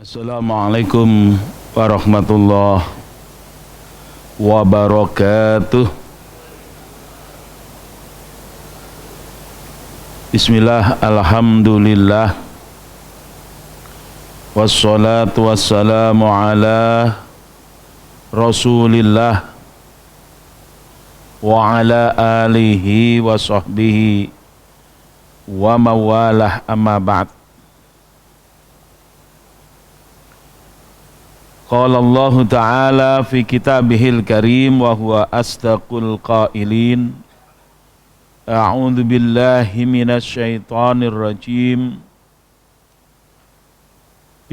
Assalamualaikum warahmatullahi wabarakatuh. Bismillah, alhamdulillah, wassalatu wassalamu ala rasulillah wa ala alihi wa sahbihi wa mawalah, amma ba'd. Qala Allah Ta'ala fi kitabihil karim wa huwa asdaqul qailin. A'udzu billahi minasy syaithanir rajim.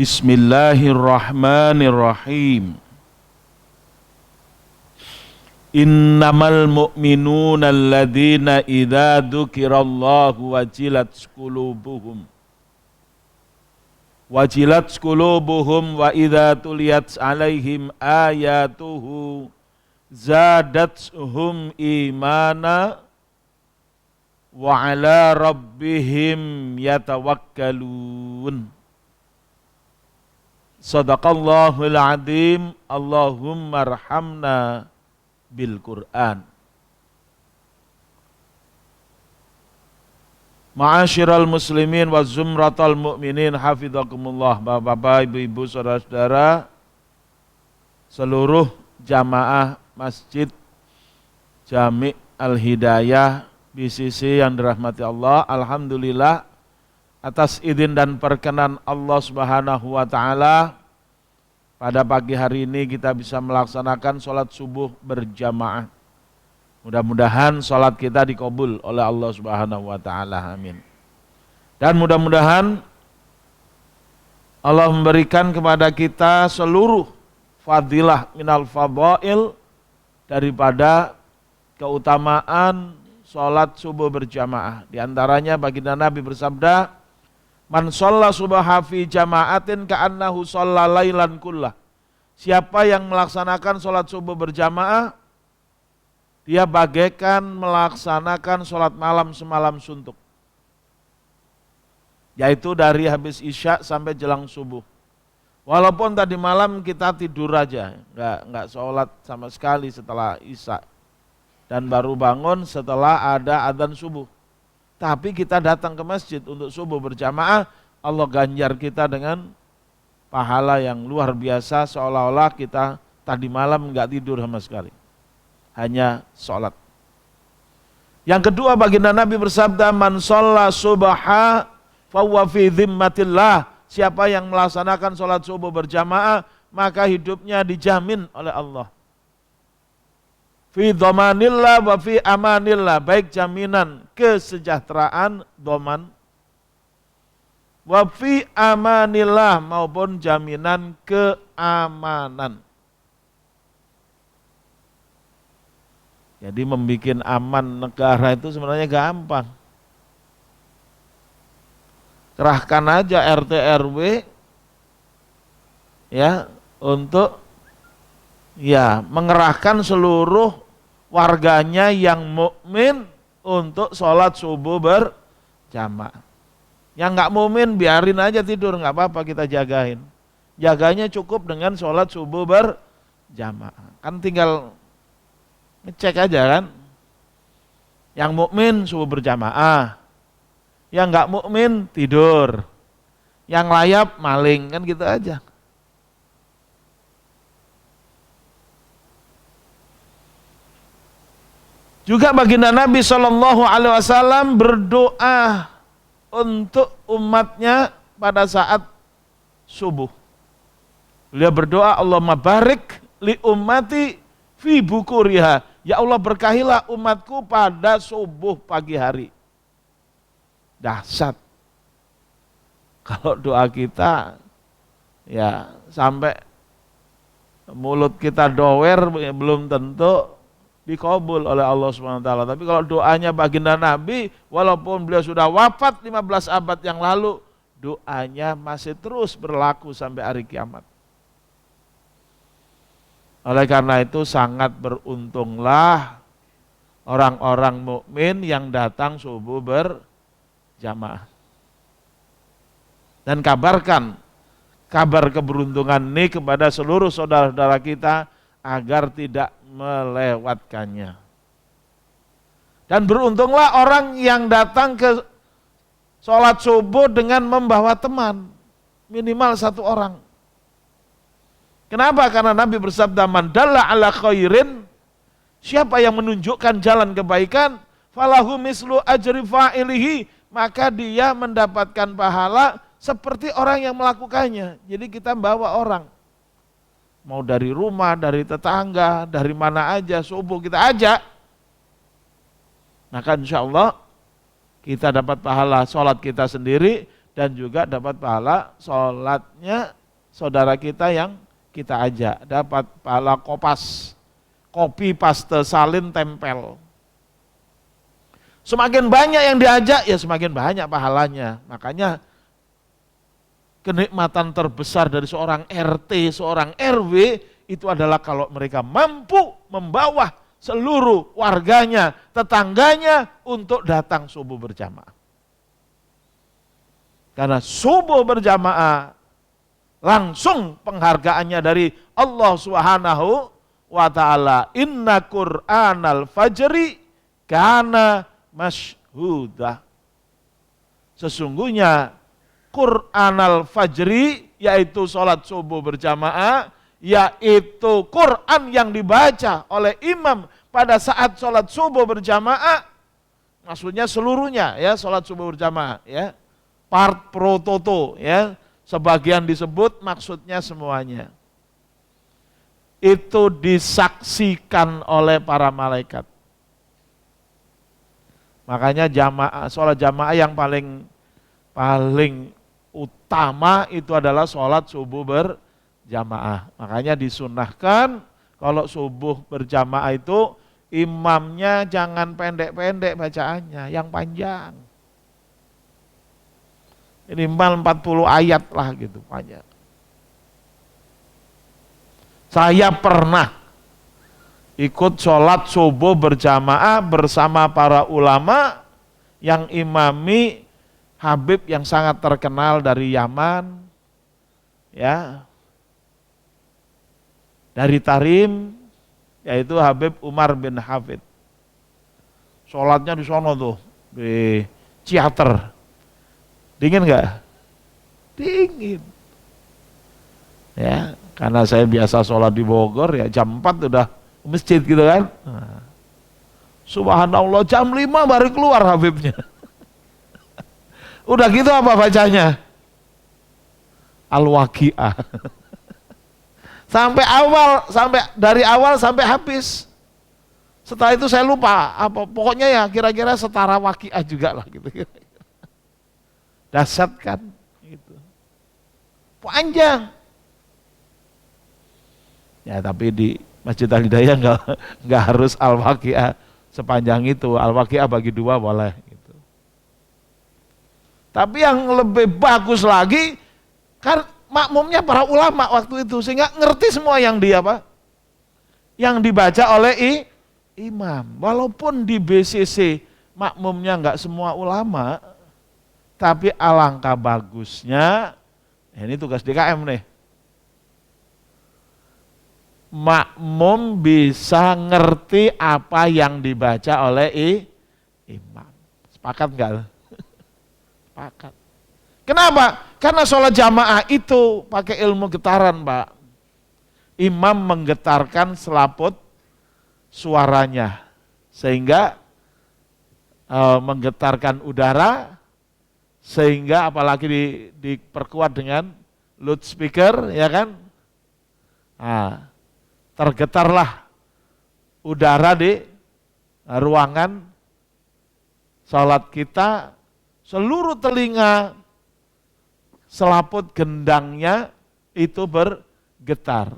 Bismillahirrahmanirrahim. Innamal mu'minuna alladzina idza dzukirallahu wajilat qulubuhum wa idza tuliyat alaihim ayatuhu zadatuhum imana wa ala rabbihim yatawakkalun. Shadaqallahul adzim. Allahumma arhamna bil Qur'an. Ma'asyiral muslimin wa zumratal mu'minin hafizakumullah. Bapak-bapak, ibu-ibu, saudara-saudara, seluruh jamaah Masjid Jami' Al-Hidayah BCC yang dirahmati Allah, alhamdulillah atas izin dan perkenan Allah Subhanahu wa taala, pada pagi hari ini kita bisa melaksanakan sholat subuh berjamaah. Mudah-mudahan sholat kita dikabul oleh Allah Subhanahu wa ta'ala, amin. Dan mudah-mudahan Allah memberikan kepada kita seluruh fadilah minal fadail, daripada keutamaan sholat subuh berjamaah. Di antaranya baginda Nabi bersabda, man shalla subha fi jama'atin ka'annahu shalla lailan kullah. Siapa yang melaksanakan sholat subuh berjamaah, dia bagaikan melaksanakan sholat malam semalam suntuk, yaitu dari habis isya sampai jelang subuh. Walaupun tadi malam kita tidur aja, nggak sholat sama sekali setelah isya, dan baru bangun setelah ada adzan subuh, tapi kita datang ke masjid untuk subuh berjamaah, Allah ganjar kita dengan pahala yang luar biasa, seolah-olah kita tadi malam nggak tidur sama sekali, hanya sholat. Yang kedua, baginda Nabi bersabda, man shalla subha fahuwa fi dhimmatillah. Siapa yang melaksanakan sholat subuh berjamaah, maka hidupnya dijamin oleh Allah. Fi dhamanillah wa fi amanillah, baik jaminan kesejahteraan dhaman, wa fi amanillah, maupun jaminan keamanan. Jadi membikin aman negara itu sebenarnya gampang. Kerahkan aja RT RW ya untuk mengerahkan seluruh warganya yang mukmin untuk sholat subuh berjamaah. Yang nggak mukmin biarin aja tidur, nggak apa-apa, kita jagain. Jaganya cukup dengan sholat subuh berjamaah. Kan tinggal ngecek aja kan, yang mukmin subuh berjamaah, yang nggak mukmin tidur, yang layap maling, kan gitu aja. Juga baginda Nabi SAW berdoa untuk umatnya pada saat subuh. Beliau berdoa, Allahumma barik li ummati fi bukuriha. Ya Allah, berkahilah umatku pada subuh pagi hari. Dahsyat. Kalau doa kita ya sampai mulut kita dower, belum tentu dikabul oleh Allah Subhanahu wa taala. Tapi kalau doanya baginda Nabi, walaupun beliau sudah wafat 15 abad yang lalu, doanya masih terus berlaku sampai hari kiamat. Oleh karena itu sangat beruntunglah orang-orang mukmin yang datang subuh berjamaah. Dan kabarkan kabar keberuntungan ini kepada seluruh saudara-saudara kita agar tidak melewatkannya. Dan beruntunglah orang yang datang ke sholat subuh dengan membawa teman, minimal satu orang. Kenapa? Karena Nabi bersabda, man dalla ala khairin, siapa yang menunjukkan jalan kebaikan, falahu mislu ajri fa'ilihi, maka dia mendapatkan pahala seperti orang yang melakukannya. Jadi kita bawa orang, mau dari rumah, dari tetangga, dari mana aja, subuh kita ajak, maka insya Allah kita dapat pahala sholat kita sendiri dan juga dapat pahala sholatnya saudara kita yang kita ajak, dapat pahala kopas, kopi, paste, salin, tempel. Semakin banyak yang diajak, ya semakin banyak pahalanya. Makanya kenikmatan terbesar dari seorang RT, seorang RW, itu adalah kalau mereka mampu membawa seluruh warganya, tetangganya untuk datang subuh berjamaah. Karena subuh berjamaah langsung penghargaannya dari Allah Subhanahu wa ta'ala. Inna Qur'anal fajri kana masyhudah. Sesungguhnya Qur'anal fajri, yaitu sholat subuh berjamaah, yaitu Quran yang dibaca oleh imam pada saat sholat subuh berjamaah, maksudnya seluruhnya ya, sholat subuh berjamaah ya, part pro toto ya, sebagian disebut, maksudnya semuanya. Itu disaksikan oleh para malaikat. Makanya jamaah, sholat jamaah yang paling utama itu adalah sholat subuh berjamaah. Makanya disunahkan kalau subuh berjamaah itu imamnya jangan pendek-pendek bacaannya, yang panjang. Minimal 40 ayat lah gitu banyak. Saya pernah ikut sholat subuh berjamaah bersama para ulama yang imami Habib yang sangat terkenal dari Yaman, ya, dari Tarim, yaitu Habib Umar bin Hafid. Sholatnya di sono tuh, di Ciater. Dingin nggak? Dingin. Ya, karena saya biasa sholat di Bogor ya jam 4 udah ke masjid gitu kan. Nah, subhanallah jam 5 baru keluar Habibnya. Udah gitu apa bacanya? Al-Waqi'ah. Sampai dari awal sampai habis. Setelah itu saya lupa apa, pokoknya ya kira-kira setara Waqi'ah juga lah gitu. Dahsyat kan gitu. Panjang. Ya tapi di Masjid Al-Hidayah enggak harus Al-Waqi'ah sepanjang itu. Al-Waqi'ah bagi dua boleh gitu. Tapi yang lebih bagus lagi kan makmumnya para ulama waktu itu, sehingga ngerti semua yang yang dibaca oleh imam. Walaupun di BCC makmumnya enggak semua ulama, tapi alangkah bagusnya, ini tugas DKM nih, makmum bisa ngerti apa yang dibaca oleh imam. Sepakat enggak? Sepakat. Kenapa? Karena sholat jamaah itu pakai ilmu getaran, Pak. Imam menggetarkan selaput suaranya, sehingga menggetarkan udara, sehingga apalagi diperkuat dengan loudspeaker, ya kan? Nah, tergetarlah udara di ruangan sholat kita, seluruh telinga selaput gendangnya itu bergetar.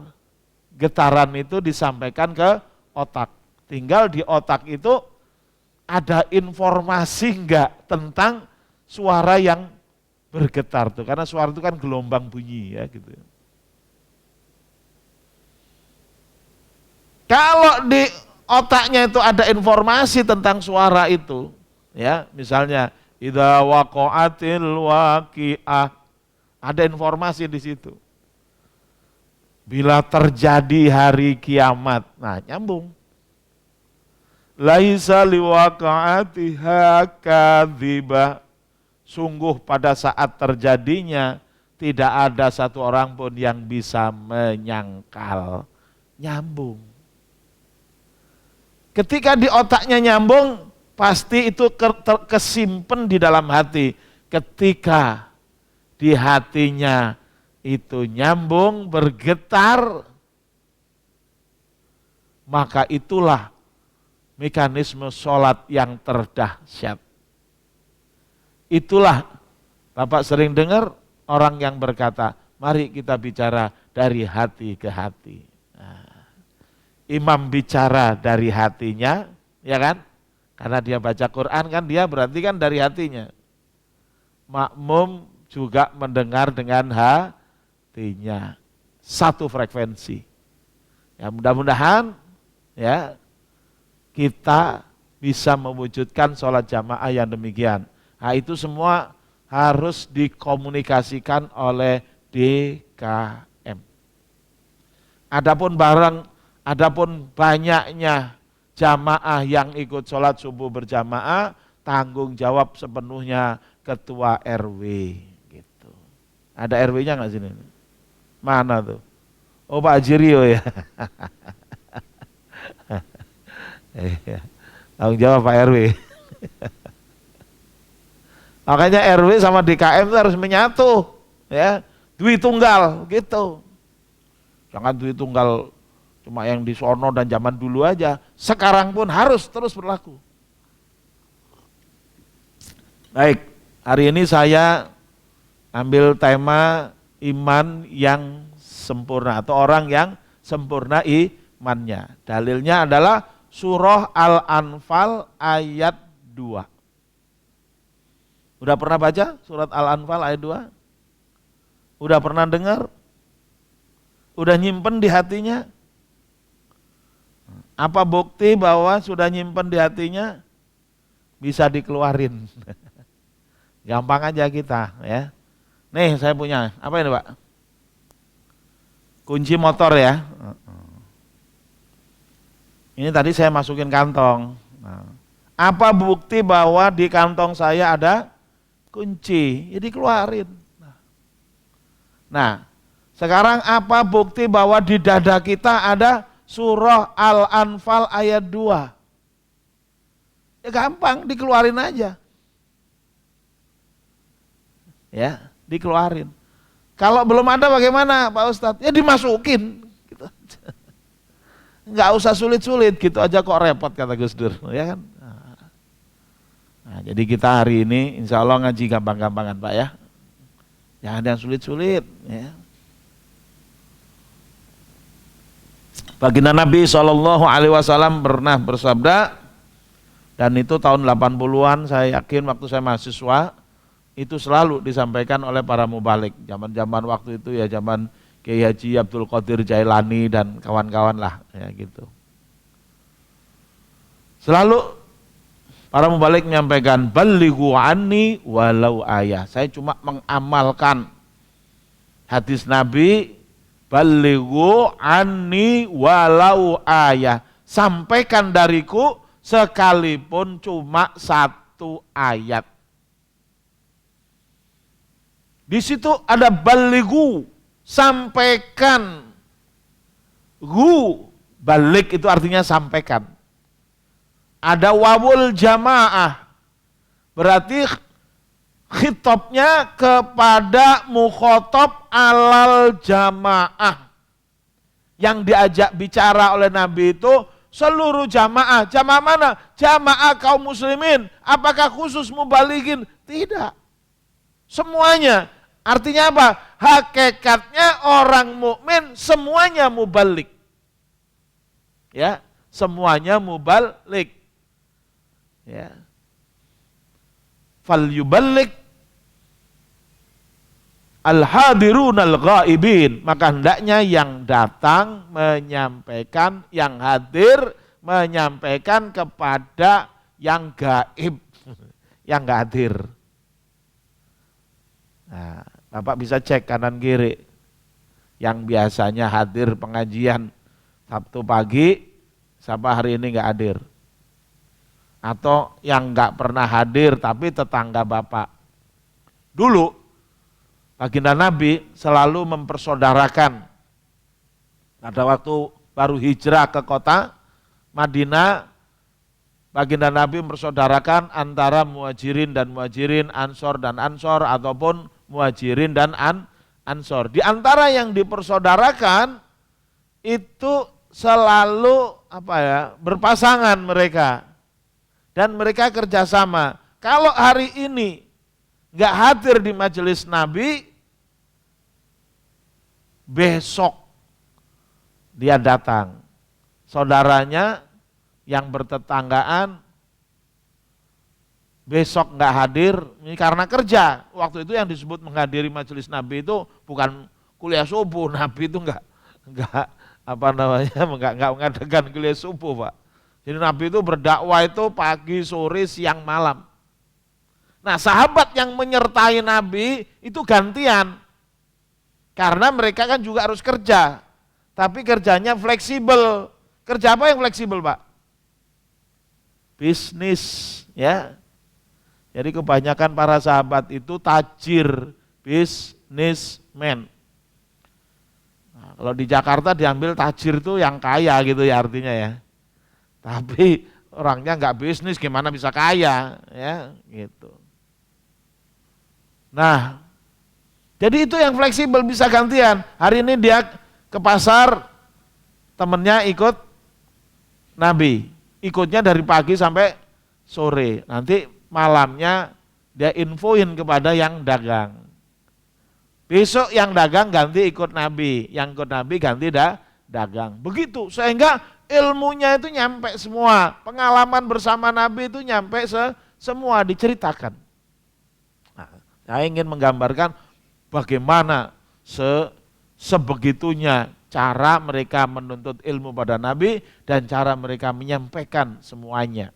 Getaran itu disampaikan ke otak. Tinggal di otak itu ada informasi enggak tentang suara yang bergetar tuh. Karena suara itu kan gelombang bunyi ya gitu. Kalau di otaknya itu ada informasi tentang suara itu, ya, misalnya idza waqa'atil waqi'ah, Ada informasi di situ. Bila terjadi hari kiamat, nah nyambung. Laisa liwaqa'atiha kadziba. Sungguh pada saat terjadinya tidak ada satu orang pun yang bisa menyangkal. Nyambung. Ketika di otaknya nyambung, pasti itu kesimpan di dalam hati. Ketika di hatinya itu nyambung, bergetar, maka itulah mekanisme sholat yang terdahsyat. Itulah Bapak sering dengar orang yang berkata, mari kita bicara dari hati ke hati. Nah, imam bicara dari hatinya, ya kan? Karena dia baca Quran kan, dia berarti kan dari hatinya. Makmum juga mendengar dengan hatinya. Satu frekuensi. Ya mudah-mudahan ya kita bisa mewujudkan sholat jamaah yang demikian. Nah itu semua harus dikomunikasikan oleh DKM. Adapun banyaknya jamaah yang ikut sholat subuh berjamaah, tanggung jawab sepenuhnya ketua RW. Gitu. Ada RW-nya nggak sini? Mana tuh? Oh Pak Jirio ya. Tanggung jawab Pak RW. Makanya RW sama DKM itu harus menyatu, ya, duit tunggal gitu. Jangan duit tunggal cuma yang di sono dan zaman dulu aja. Sekarang pun harus terus berlaku. Baik, hari ini saya ambil tema iman yang sempurna atau orang yang sempurna imannya. Dalilnya adalah surah Al-Anfal ayat 2. Udah pernah baca surat Al-Anfal ayat 2? Udah pernah dengar? Udah nyimpen di hatinya? Apa bukti bahwa sudah nyimpen di hatinya? Bisa dikeluarin. Gampang aja kita ya. Nih saya punya, apa ini Pak? Kunci motor ya. Ini tadi saya masukin kantong. Nah, apa bukti bahwa di kantong saya ada kunci? Ya dikeluarin. Nah, sekarang apa bukti bahwa di dada kita ada surah Al-Anfal ayat 2? Ya gampang, dikeluarin aja. Ya, dikeluarin. Kalau belum ada bagaimana Pak Ustadz? Ya dimasukin. Gitu. Nggak usah sulit-sulit, gitu aja kok repot kata Gus Dur, ya kan? Nah, jadi kita hari ini insya Allah ngaji gampang-gampangan Pak ya. Jangan ada yang sulit-sulit ya. Baginda Nabi SAW pernah bersabda, dan itu tahun 80-an saya yakin waktu saya mahasiswa, itu selalu disampaikan oleh para mubalik. Zaman-zaman waktu itu ya zaman Kiai Haji Abdul Qadir Jailani dan kawan-kawan lah ya gitu. Selalu para mubalik menyampaikan, balighu anni walau ayah. Saya cuma mengamalkan hadis Nabi, balighu anni walau ayah. Sampaikan dariku sekalipun cuma satu ayat. Di situ ada balighu, sampaikan. Balik itu artinya sampaikan. Ada wawul jamaah, berarti khitabnya kepada mukhotob alal jamaah. Yang diajak bicara oleh Nabi itu seluruh jamaah. Jamaah mana? Jamaah kaum muslimin. Apakah khusus mubalighin? Tidak. Semuanya. Artinya apa? Hakikatnya orang mukmin semuanya mubalik. Ya, semuanya mubalik. Ya. Fal yuballik al-hadirun al-ghaibin, maka hendaknya yang datang menyampaikan, yang hadir menyampaikan kepada yang gaib, yang enggak hadir. Nah, Bapak bisa cek kanan kiri. Yang biasanya hadir pengajian Sabtu pagi, siapa hari ini nggak hadir? Atau yang nggak pernah hadir tapi tetangga Bapak. Dulu baginda Nabi selalu mempersaudarakan. Pada waktu baru hijrah ke kota Madinah, baginda Nabi mempersaudarakan antara muhajirin dan muhajirin, ansor dan ansor, ataupun muhajirin dan ansor. Di antara yang dipersaudarakan itu selalu berpasangan mereka dan mereka kerjasama. Kalau hari ini nggak hadir di majelis Nabi, besok dia datang. Saudaranya yang bertetanggaan besok nggak hadir, ini karena kerja. Waktu itu yang disebut menghadiri majelis Nabi itu bukan kuliah subuh. Nabi itu nggak mengadakan kuliah subuh, Pak. Jadi Nabi itu berdakwah itu pagi, sore, siang, malam. Nah, sahabat yang menyertai Nabi itu gantian. Karena mereka kan juga harus kerja. Tapi kerjanya fleksibel. Kerja apa yang fleksibel, Pak? Bisnis, ya. Jadi kebanyakan para sahabat itu tajir, bisnismen. Nah, kalau di Jakarta diambil tajir itu yang kaya gitu ya artinya ya. Tapi orangnya nggak bisnis gimana bisa kaya, ya gitu. Nah, jadi itu yang fleksibel bisa gantian. Hari ini dia ke pasar, temennya ikut Nabi, ikutnya dari pagi sampai sore. Nanti malamnya dia infoin kepada yang dagang. Besok yang dagang ganti ikut Nabi, yang ikut Nabi ganti dagang. Begitu, sehingga ilmunya itu nyampe semua. Pengalaman bersama Nabi itu nyampe semua diceritakan. Nah, saya ingin menggambarkan bagaimana sebegitunya cara mereka menuntut ilmu pada Nabi dan cara mereka menyampaikan semuanya.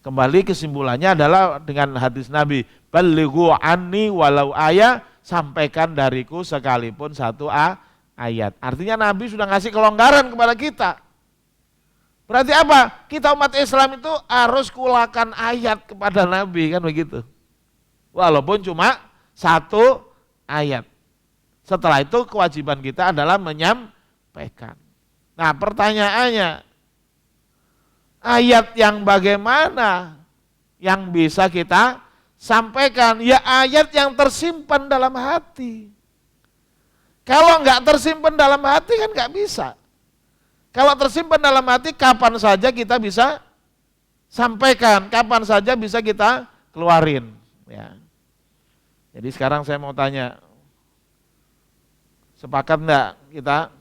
Kembali kesimpulannya adalah dengan hadis Nabi, balighu anni walau ayat, sampaikan dariku sekalipun satu ayat. Artinya Nabi sudah ngasih kelonggaran kepada kita. Berarti apa? Kita umat Islam itu harus kulakan ayat kepada Nabi, kan begitu. Walaupun cuma satu ayat. Setelah itu kewajiban kita adalah menyampaikan. Nah, pertanyaannya, ayat yang bagaimana yang bisa kita sampaikan? Ya ayat yang tersimpan dalam hati. Kalau enggak tersimpan dalam hati kan enggak bisa. Kalau tersimpan dalam hati kapan saja kita bisa sampaikan, kapan saja bisa kita keluarin. Ya. Jadi sekarang saya mau tanya, sepakat enggak kita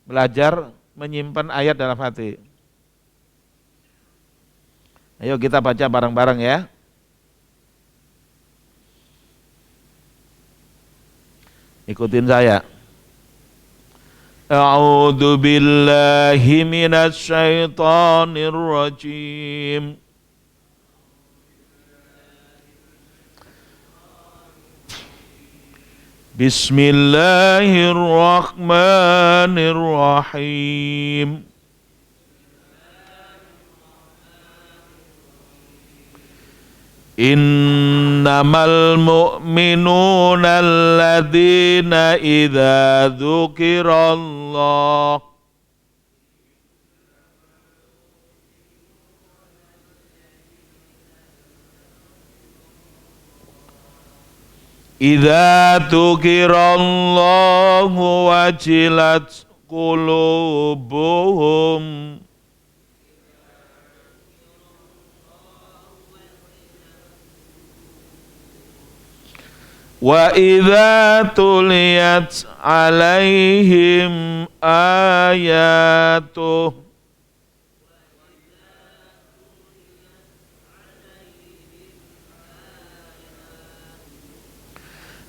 belajar menyimpan ayat dalam hati? Ayo kita baca bareng-bareng ya. Ikutin saya. A'udzu billahi minasy syaithanir rajim. Bismillahirrahmanirrahim. Innamal mu'minuna alladzina idza dzukirallah wajilat qulubuhum wa idza tuliyat alaihim ayatuh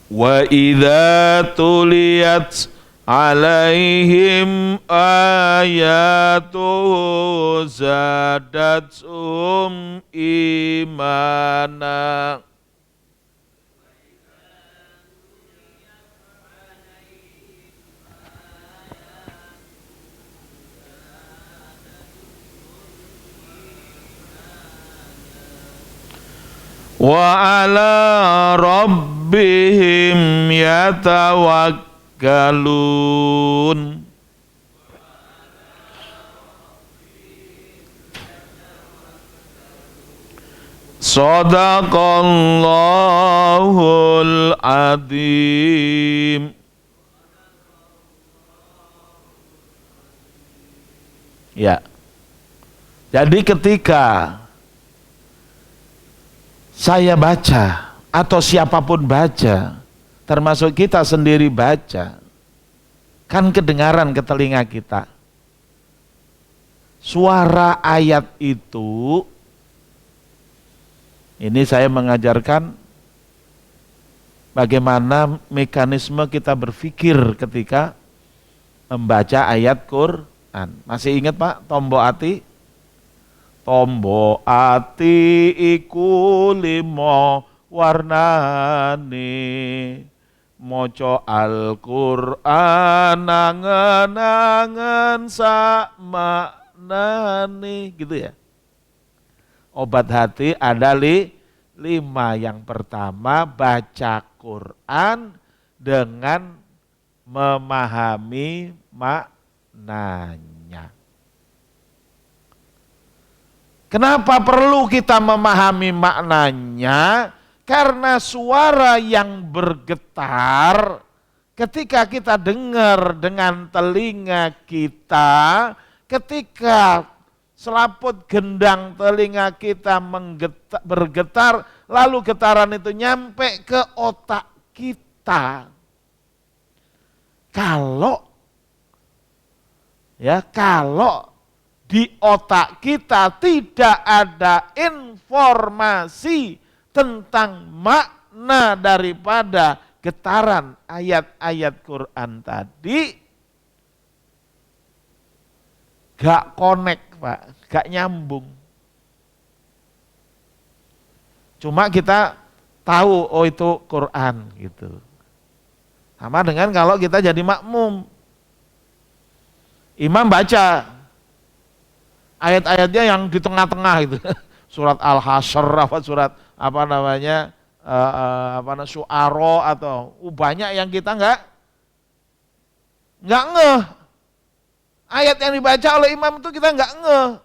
wa idza tuliyat alaihim ayatuh zadatsum imana wa ala rabbihim yatawakkalun. Shadaqallahul adzim. Ya. Jadi ketika saya baca atau siapapun baca, termasuk kita sendiri baca, kan kedengaran ke telinga kita. Suara ayat itu, ini saya mengajarkan bagaimana mekanisme kita berpikir ketika membaca ayat Quran. Masih ingat Pak, tombo ati? Tombo ati iku limo warnane, moco Al-Qur'an angen-angen sak maknane, gitu ya. Obat hati ada lima. Yang pertama, baca Quran dengan memahami maknanya. Kenapa perlu kita memahami maknanya? Karena suara yang bergetar ketika kita dengar dengan telinga kita, ketika selaput gendang telinga kita bergetar, lalu getaran itu nyampe ke otak kita. Kalau di otak kita tidak ada informasi tentang makna daripada getaran ayat-ayat Quran tadi, gak connect Pak, gak nyambung. Cuma kita tahu, oh itu Quran gitu. Sama dengan kalau kita jadi makmum. Imam baca ayat-ayatnya yang di tengah-tengah itu. Surat Al-Hasyr, surat apa namanya, Syu'ara, atau banyak yang kita nggak ngeh. Ayat yang dibaca oleh imam itu kita nggak ngeh.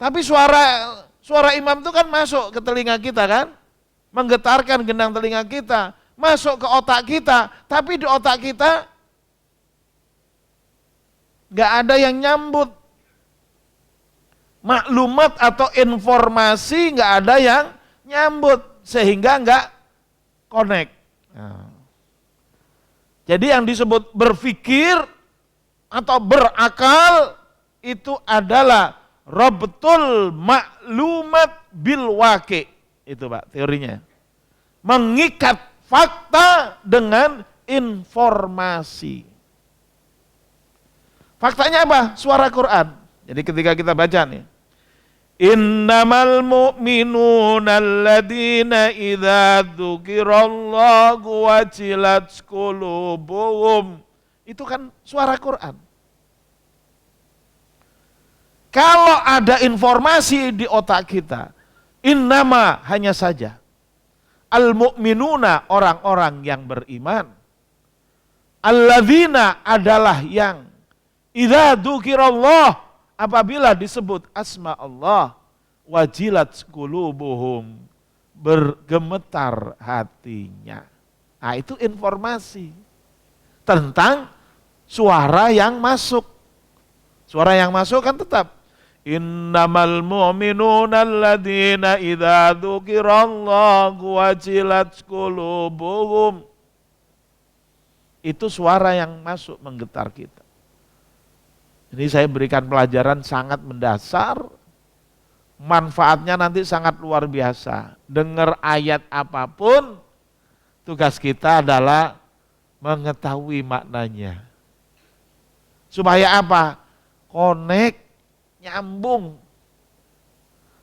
Tapi suara imam itu kan masuk ke telinga kita kan, menggetarkan gendang telinga kita, masuk ke otak kita, tapi di otak kita nggak ada yang nyambut. Maklumat atau informasi nggak ada yang nyambut, sehingga nggak connect. Nah. Jadi yang disebut berpikir atau berakal itu adalah rabtul maklumat bil waqi. Itu Pak teorinya. Mengikat fakta dengan informasi. Faktanya apa? Suara Quran. Jadi ketika kita baca nih, innamal mu'minuna alladina idza dzukirallahu wajilat qulubuhum. Itu kan suara Quran. Kalau ada informasi di otak kita, innama hanya saja, al-mu'minuna orang-orang yang beriman, alladzina adalah yang idza dzukirallah apabila disebut asma Allah, wajilat qulubuhum, bergemetar hatinya. Nah itu informasi tentang suara yang masuk. Suara yang masuk kan tetap innamal mu'minuna alladzina idza dzukirallahu wajilat qulubuhum. Itu suara yang masuk menggetar kita. Ini saya berikan pelajaran sangat mendasar, manfaatnya nanti sangat luar biasa. Dengar ayat apapun, tugas kita adalah mengetahui maknanya. Supaya apa? Connect, nyambung.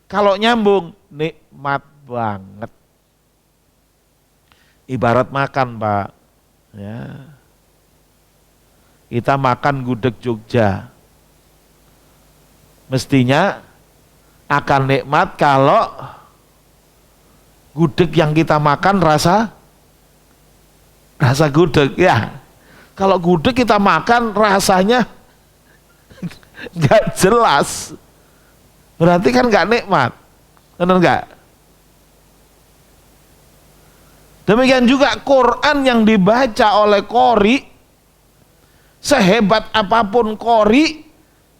Kalau nyambung, nikmat banget. Ibarat makan Pak, ya. Kita makan gudeg Jogja. Mestinya akan nikmat kalau Gudeg yang kita makan rasa gudeg ya. Kalau gudeg kita makan rasanya nggak jelas, berarti kan nggak nikmat, benar nggak? Demikian juga Quran yang dibaca oleh qori, sehebat apapun qori,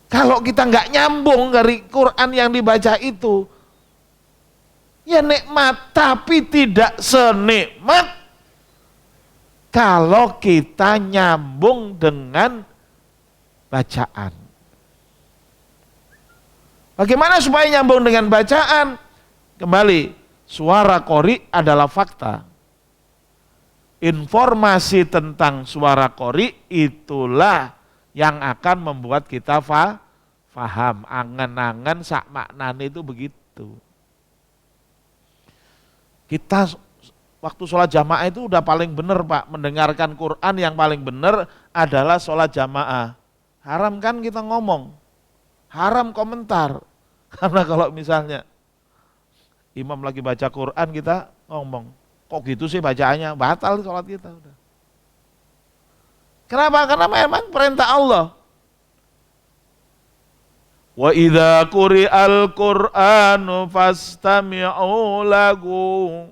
kalau kita nggak nyambung dari Quran yang dibaca itu, ya nikmat, tapi tidak senikmat kalau kita nyambung dengan bacaan. Bagaimana supaya nyambung dengan bacaan? Kembali, suara qori adalah fakta. Informasi tentang suara qori itulah yang akan membuat kita faham. Angan-angan sak maknane itu begitu. Kita waktu sholat jamaah itu udah paling benar Pak, mendengarkan Quran yang paling benar adalah sholat jamaah. Haram kan kita ngomong, haram komentar. Karena kalau misalnya imam lagi baca Quran kita ngomong, kok gitu sih bacaannya, batal sholat kita udah. Kenapa? Karena memang perintah Allah. Wa idza quri'al Qur'anu fastami'u lahu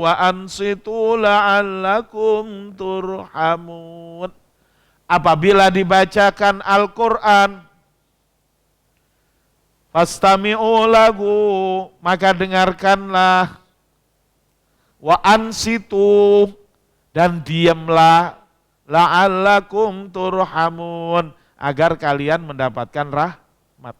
wa ansitu la'allakum turhamun. Apabila dibacakan Al-Qur'an, fastami'u lahu, maka dengarkanlah, wa ansitu, dan diamlah, la'allakum turhamun, agar kalian mendapatkan rahmat.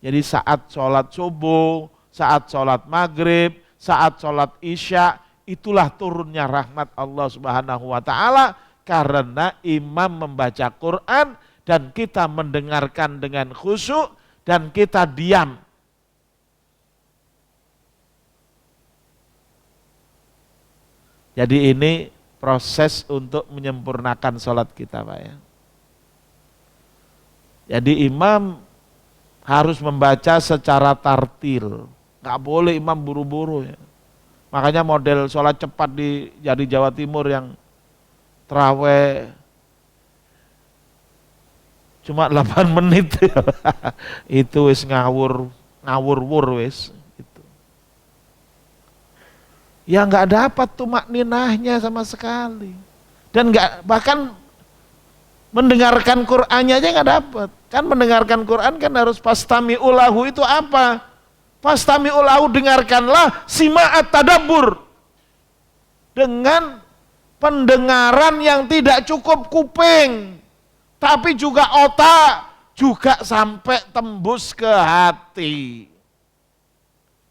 Jadi saat sholat subuh, saat sholat maghrib, saat sholat isya, itulah turunnya rahmat Allah Subhanahu wa ta'ala, karena imam membaca Quran dan kita mendengarkan dengan khusyuk dan kita diam. Jadi ini proses untuk menyempurnakan sholat kita Pak ya. Jadi imam harus membaca secara tartil. Nggak boleh imam buru-buru ya. Makanya model sholat cepat di Jawa Timur yang terawih cuma 8 menit itu wis ngawur wis gitu. Ya nggak dapat tuh makninahnya sama sekali. Dan nggak, bahkan mendengarkan Qur'annya aja nggak dapat. Kan mendengarkan Quran kan harus fastami'u lahu, itu apa? Fastami'u lahu, dengarkanlah, sima'at tadabbur. Dengan pendengaran yang tidak cukup kuping, tapi juga otak, juga sampai tembus ke hati.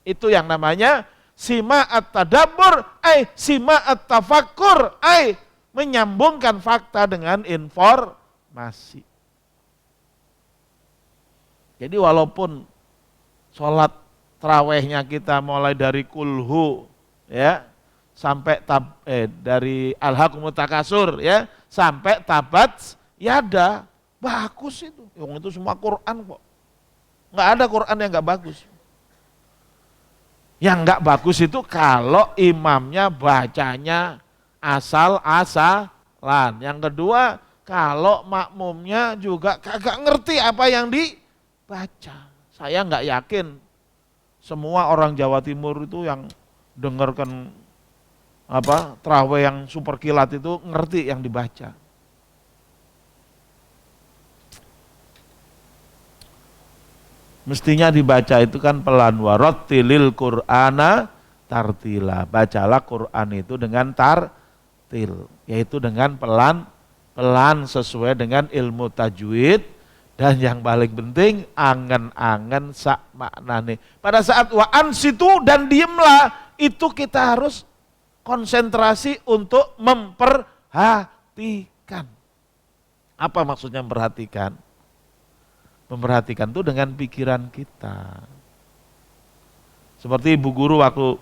Itu yang namanya sima'at tadabbur, sima'at tafakkur, menyambungkan fakta dengan informasi. Jadi walaupun sholat tarawihnya kita mulai dari kulhu ya sampai dari alhaqumut takasur ya sampai tabat yada, bagus itu. Yang itu semua Quran kok. Nggak ada Quran yang nggak bagus. Yang nggak bagus itu kalau imamnya bacanya asal-asalan. Yang kedua, kalau makmumnya juga kagak ngerti apa yang dibaca. Saya nggak yakin semua orang Jawa Timur itu yang dengarkan tarawih yang super kilat itu ngerti yang dibaca. Mestinya dibaca itu kan pelan, warattilil Qur'ana tartila. Bacalah Quran itu dengan tartil, yaitu dengan pelan sesuai dengan ilmu tajwid, dan yang paling penting angen-angen sak maknane. Pada saat wa ansitu dan diemlah, itu kita harus konsentrasi untuk memperhatikan. Apa maksudnya memperhatikan? Memperhatikan itu dengan pikiran kita. Seperti ibu guru waktu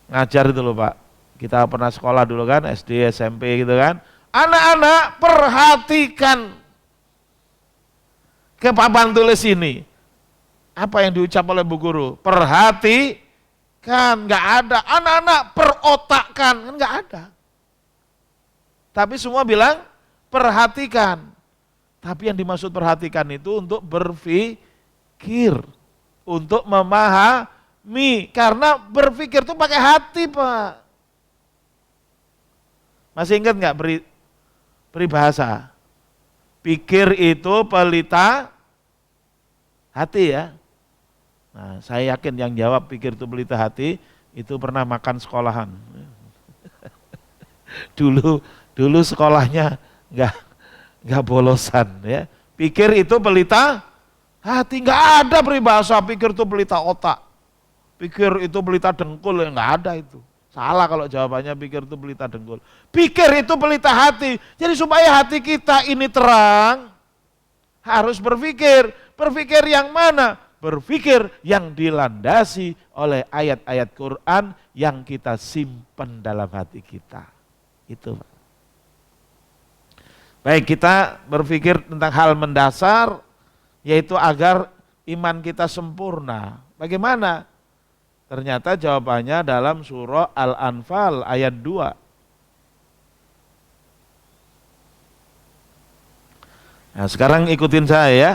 ngajar itu loh Pak. Kita pernah sekolah dulu kan, SD, SMP gitu kan. Anak-anak perhatikan ke papan tulis ini. Apa yang diucap oleh Bu Guru? Perhatikan, nggak ada. Anak-anak perotakkan, kan nggak ada. Tapi semua bilang perhatikan. Tapi yang dimaksud perhatikan itu untuk berpikir, untuk memahami. Karena berpikir itu pakai hati, Pak. Masih ingat nggak peribahasa? Pikir itu pelita hati ya. Nah, saya yakin yang jawab pikir itu pelita hati itu pernah makan sekolahan. dulu sekolahnya nggak bolosan ya. Pikir itu pelita hati, nggak ada peribahasa pikir itu pelita otak. Pikir itu pelita dengkul, ya nggak ada itu. Salah kalau jawabannya pikir itu pelita dengkul. Pikir itu pelita hati. Jadi supaya hati kita ini terang, harus berpikir. Berpikir yang mana? Berpikir yang dilandasi oleh ayat-ayat Quran yang kita simpan dalam hati kita. Itu. Baik, kita berpikir tentang hal mendasar, yaitu agar iman kita sempurna. Bagaimana? Ternyata jawabannya dalam surah Al-Anfal ayat 2. Nah, sekarang ikutin saya ya.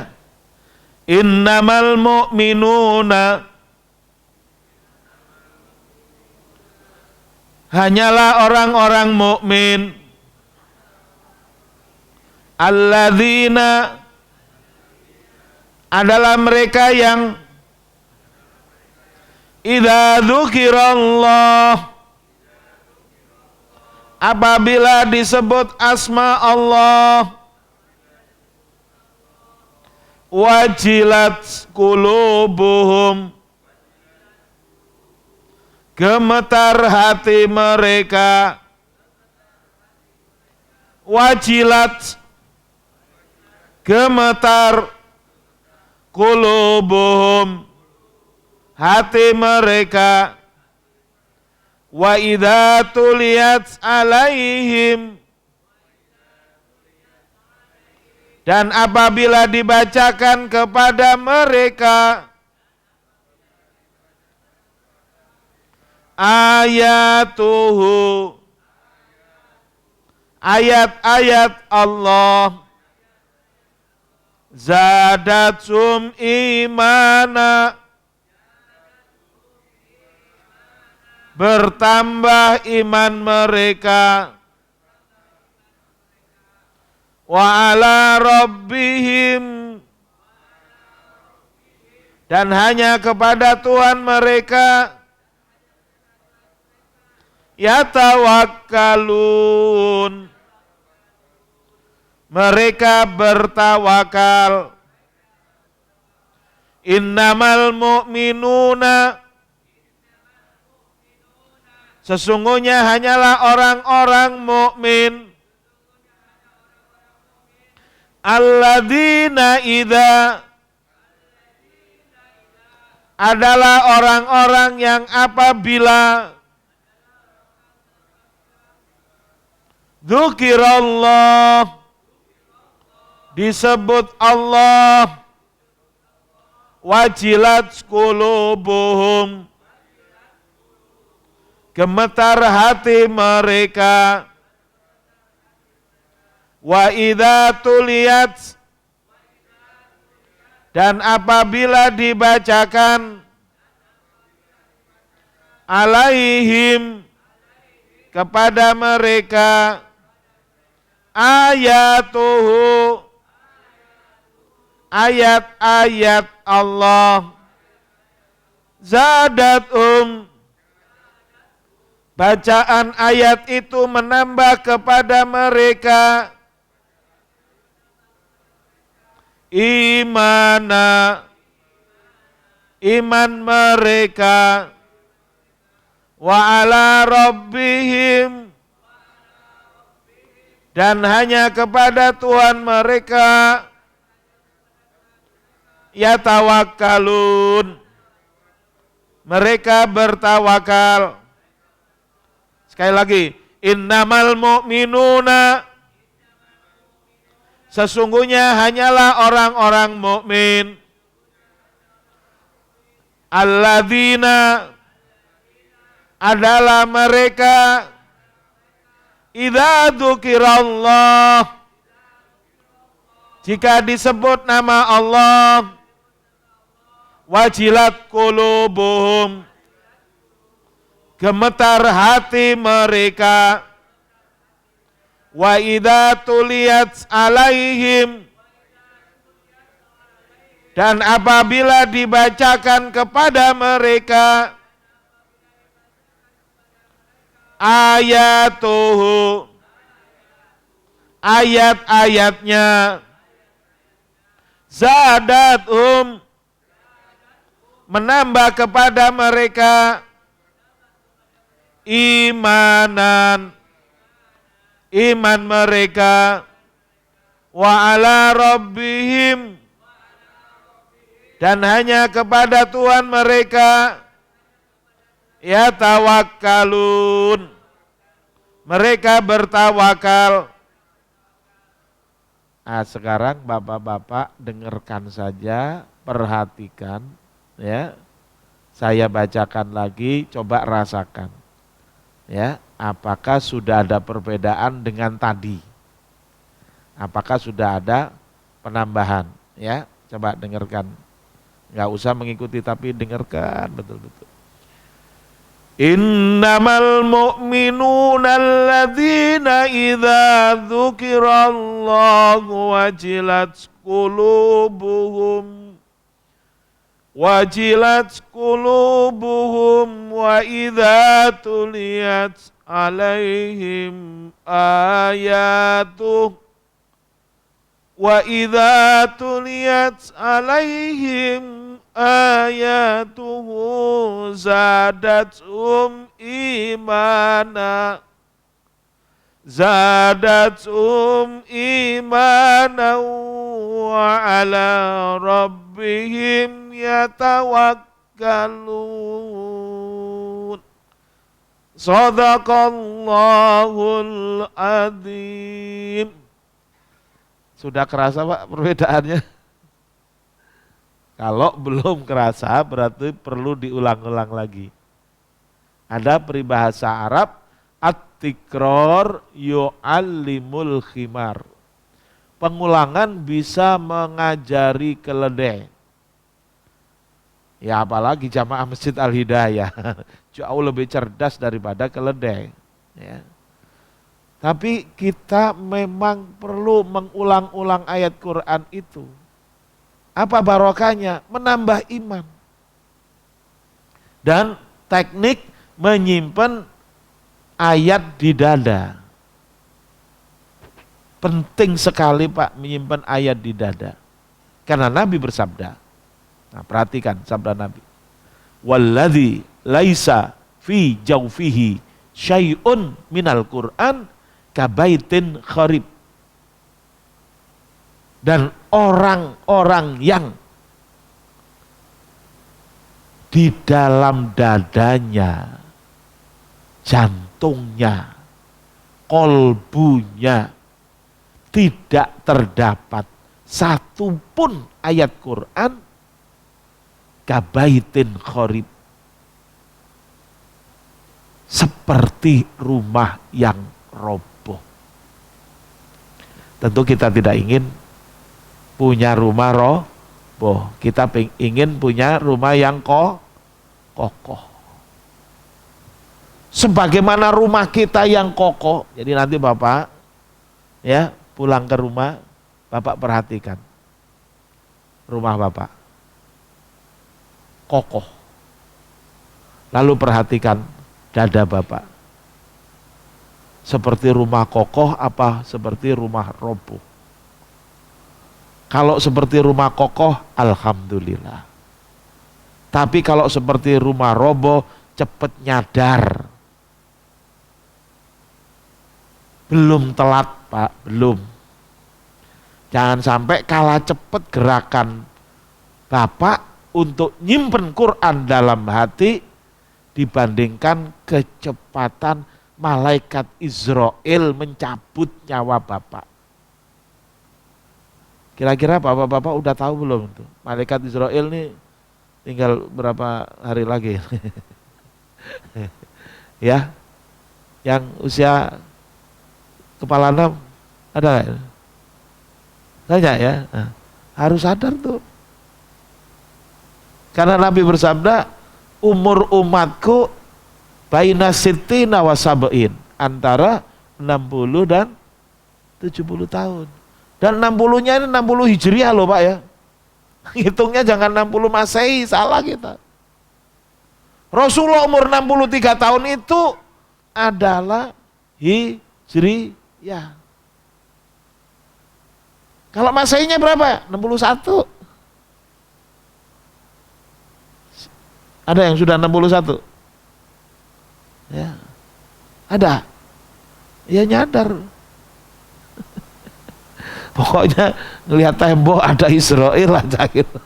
Innamal mu'minuna, hanyalah orang-orang mukmin, alladzina, adalah mereka yang idza dzukirallah, apabila disebut asma Allah, wajilat qulubuhum, gemetar hati mereka, wajilat, gemetar, qulubuhum, hati mereka, wa idza tuliyat alaihim, dan apabila dibacakan kepada mereka ayatuhu, ayat-ayat Allah, zadatsum imana, bertambah iman mereka, wa ala rabbihim, dan hanya kepada Tuhan mereka yatawakkalun, mereka bertawakal. Innamal mu'minuna, sesungguhnya hanyalah orang-orang mukmin, alladzina idza, adalah orang-orang yang apabila dzukirallah, disebut Allah, wajilat qulubuhum, gemetar hati mereka, wa idza tuliyat, dan apabila dibacakan alaihim, kepada mereka ayatuhu, ayat-ayat Allah, zadatum, bacaan ayat itu menambah kepada mereka imana, iman mereka, wa ala rabbihim, dan hanya kepada Tuhan mereka yatawakkalun, mereka bertawakal. Sekali lagi, innamal mu'minuna, sesungguhnya hanyalah orang-orang mukmin, alladzina adalah mereka idza dzukirallah jika disebut nama Allah wajilat qulubuhum gemetar hati mereka wa idza tuliyat alaihim dan apabila dibacakan kepada mereka ayatuhu ayat-ayatnya zadathum menambah kepada mereka imanan iman mereka wa ala rabbihim dan hanya kepada Tuhan mereka yatawakkalun mereka bertawakal. Nah, sekarang bapak-bapak dengarkan saja, perhatikan ya. Saya bacakan lagi, coba rasakan. Ya, apakah sudah ada perbedaan dengan tadi? Apakah sudah ada penambahan? Ya, coba dengarkan. Enggak usah mengikuti tapi dengarkan betul-betul. Innamal mu'minuna alladzina idza dzukirallahu wajilat qulubuhum wa idza tuliyat alaihim ayatuh wa idza tuliyat alaihim ayatuhu zadathum imana wa ala rabbihim yatawakkalun. Shadaqallahul adzim. Sudah kerasa Pak perbedaannya? Kalau belum kerasa berarti perlu diulang-ulang lagi. Ada peribahasa Arab at-tikror yu'allimul khimar. Pengulangan bisa mengajari keledai. Ya apalagi jamaah Masjid Al-Hidayah. Jauh lebih cerdas daripada keledai. Ya. Tapi kita memang perlu mengulang-ulang ayat Quran itu. Apa barokahnya? Menambah iman. Dan teknik menyimpan ayat di dada. Penting sekali Pak menyimpan ayat di dada. Karena Nabi bersabda. Nah, perhatikan sabda Nabi. Walladzi laisa fi jawfihi syai'un minal Qur'an kabaitin kharib. Dan orang-orang yang di dalam dadanya, jantungnya, kolbunya tidak terdapat satu pun ayat Quran kabaitin kharib, seperti rumah yang roboh. Tentu kita tidak ingin punya rumah roboh, kita ingin punya rumah yang kokoh. Sebagaimana rumah kita yang kokoh, jadi nanti Bapak ya pulang ke rumah, Bapak perhatikan rumah Bapak kokoh. Lalu perhatikan dada Bapak. Seperti rumah kokoh apa seperti rumah roboh? Kalau seperti rumah kokoh, alhamdulillah. Tapi kalau seperti rumah roboh, cepat nyadar. Belum telat Pak, belum. Jangan sampai kalah cepat gerakan Bapak untuk nyimpen Quran dalam hati dibandingkan kecepatan malaikat Israel mencabut nyawa Bapak. Kira-kira bapak-bapak udah tahu belum tuh? Malaikat Israel nih tinggal berapa hari lagi. Ya, yang usia kepala 6 ada nggak? Banyak ya. Nah, harus sadar tuh. Karena Nabi bersabda, umur umatku baina sittina wa sab'in, antara 60 dan 70 tahun. Dan 60-nya ini 60 Hijriah loh Pak ya. Hitungnya jangan 60 Masehi, salah kita. Rasulullah umur 63 tahun itu adalah Hijriah. Kalau Masehinya berapa? 61. Ada yang sudah 61? Ya. Ada. Ya nyadar. Pokoknya ngelihat tembok ada Israel aja gitu.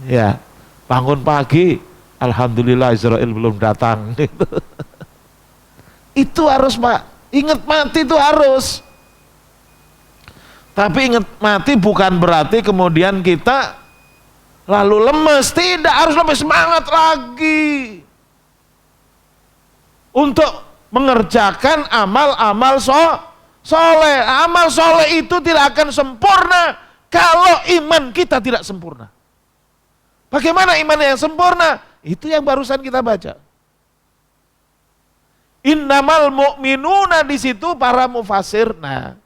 Ya. Bangun pagi, alhamdulillah Israel belum datang gitu. Itu harus Pak. Ingat mati itu harus. Tapi ingat mati bukan berarti kemudian kita lalu lemes, tidak, harus lebih semangat lagi untuk mengerjakan amal-amal soleh. Amal soleh itu tidak akan sempurna kalau iman kita tidak sempurna. Bagaimana iman yang sempurna? Itu yang barusan kita baca. Innamal mu'minuna, di situ para mufasir. Nah,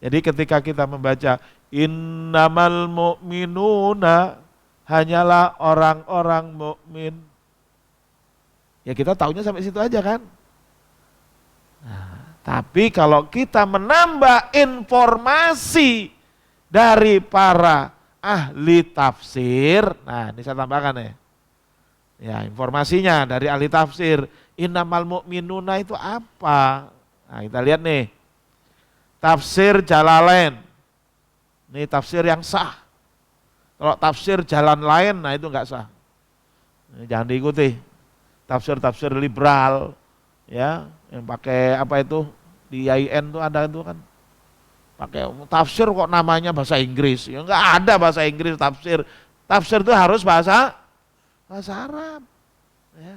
jadi ketika kita membaca innamal mu'minuna, hanyalah orang-orang mukmin, ya kita taunya sampai situ aja kan. Nah, tapi kalau kita menambah informasi dari para ahli tafsir, nah ini saya tambahkan ya. Ya, informasinya dari ahli tafsir, innamal mu'minuna itu apa? Nah, kita lihat nih. Tafsir Jalalain. Ini tafsir yang sah. Kalau tafsir jalan lain, nah itu enggak sah. Ini jangan diikuti. Tafsir-tafsir liberal, ya, yang pakai apa itu di IAIN tuh ada itu kan. Pakai tafsir kok namanya bahasa Inggris. Ya enggak ada bahasa Inggris tafsir. Tafsir itu harus bahasa Arab. Ya.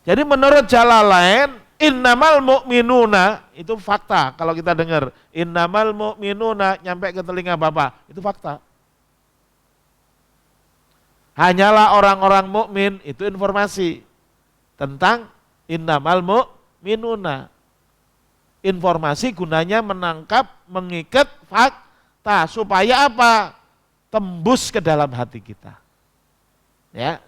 Jadi menurut Jalalain, innamal mu'minuna itu fakta. Kalau kita dengar innamal mu'minuna nyampe ke telinga Bapak, itu fakta. Hanyalah orang-orang mukmin, itu informasi tentang innamal mu'minuna. Informasi gunanya menangkap, mengikat fakta supaya apa? Tembus ke dalam hati kita. Ya.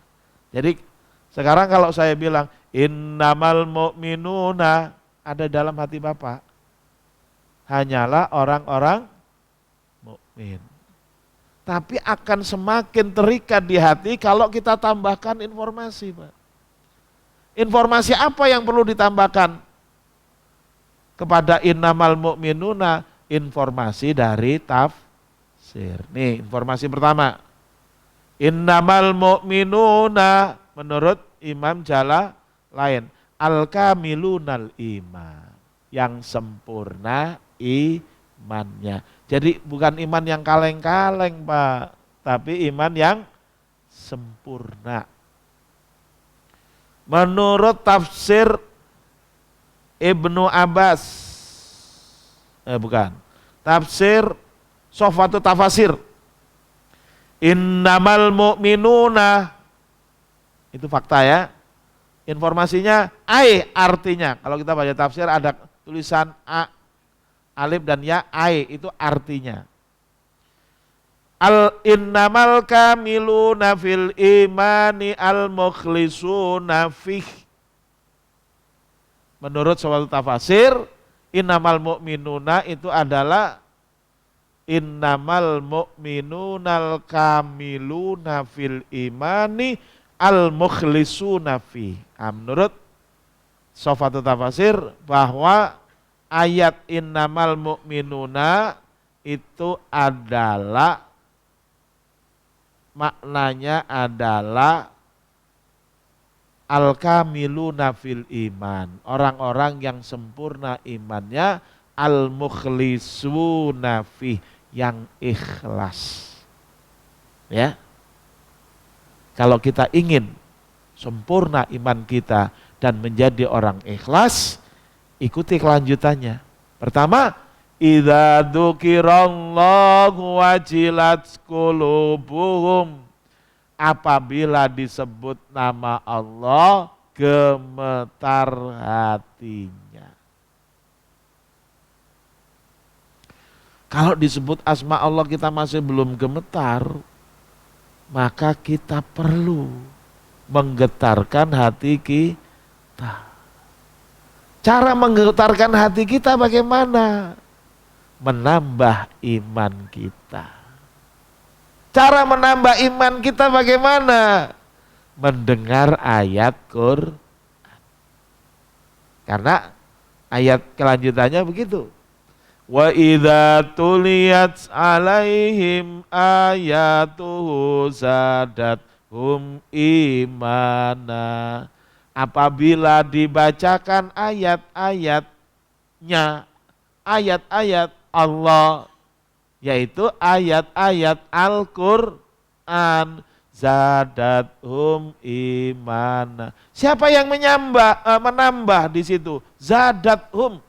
Jadi sekarang kalau saya bilang innamal mu'minuna, ada dalam hati Bapak, hanyalah orang-orang mukmin. Tapi akan semakin terikat di hati kalau kita tambahkan informasi, Pak. Informasi apa yang perlu ditambahkan kepada innamal mu'minuna? Informasi dari tafsir. Nih informasi pertama. Innamal mu'minuna menurut Imam Jalalain al-kamilunal iman, yang sempurna imannya. Jadi bukan iman yang kaleng-kaleng Pak, tapi iman yang sempurna. Menurut tafsir Ibnu Abbas, tafsir Sofatut Tafasir, innamal mu'minuna, itu fakta ya. Informasinya artinya. Kalau kita baca tafsir ada tulisan a, alif dan ya, itu artinya. Innamal kamiluna fil imani al mukhlisuna fih. Menurut Sofatut Tafasir, innamal mu'minuna itu adalah innamal mu'minunal kamiluna fil imani al mukhlisuna fi. Menurut Sofatut Tafasir bahwa ayat innamal mu'minuna itu adalah maknanya adalah al-kamiluna fil iman, orang-orang yang sempurna imannya, al-mukhlisuna fi, yang ikhlas. Ya. Kalau kita ingin sempurna iman kita dan menjadi orang ikhlas, ikuti kelanjutannya. Pertama, idza dzukirallahu wajilat qulubuhum. Apabila disebut nama Allah, gemetar hatinya. Kalau disebut asma Allah kita masih belum gemetar, maka kita perlu menggetarkan hati kita. Cara menggetarkan hati kita bagaimana? Menambah iman kita. Cara menambah iman kita bagaimana? Mendengar ayat Quran. Karena ayat kelanjutannya begitu. Wa idza tuliyat alaihim ayatuhu zadathum imana. Apabila dibacakan ayat-ayatnya, ayat-ayat Allah, yaitu ayat-ayat Al-Quran, zadathum imana. Siapa yang menambah di situ? Zadathum.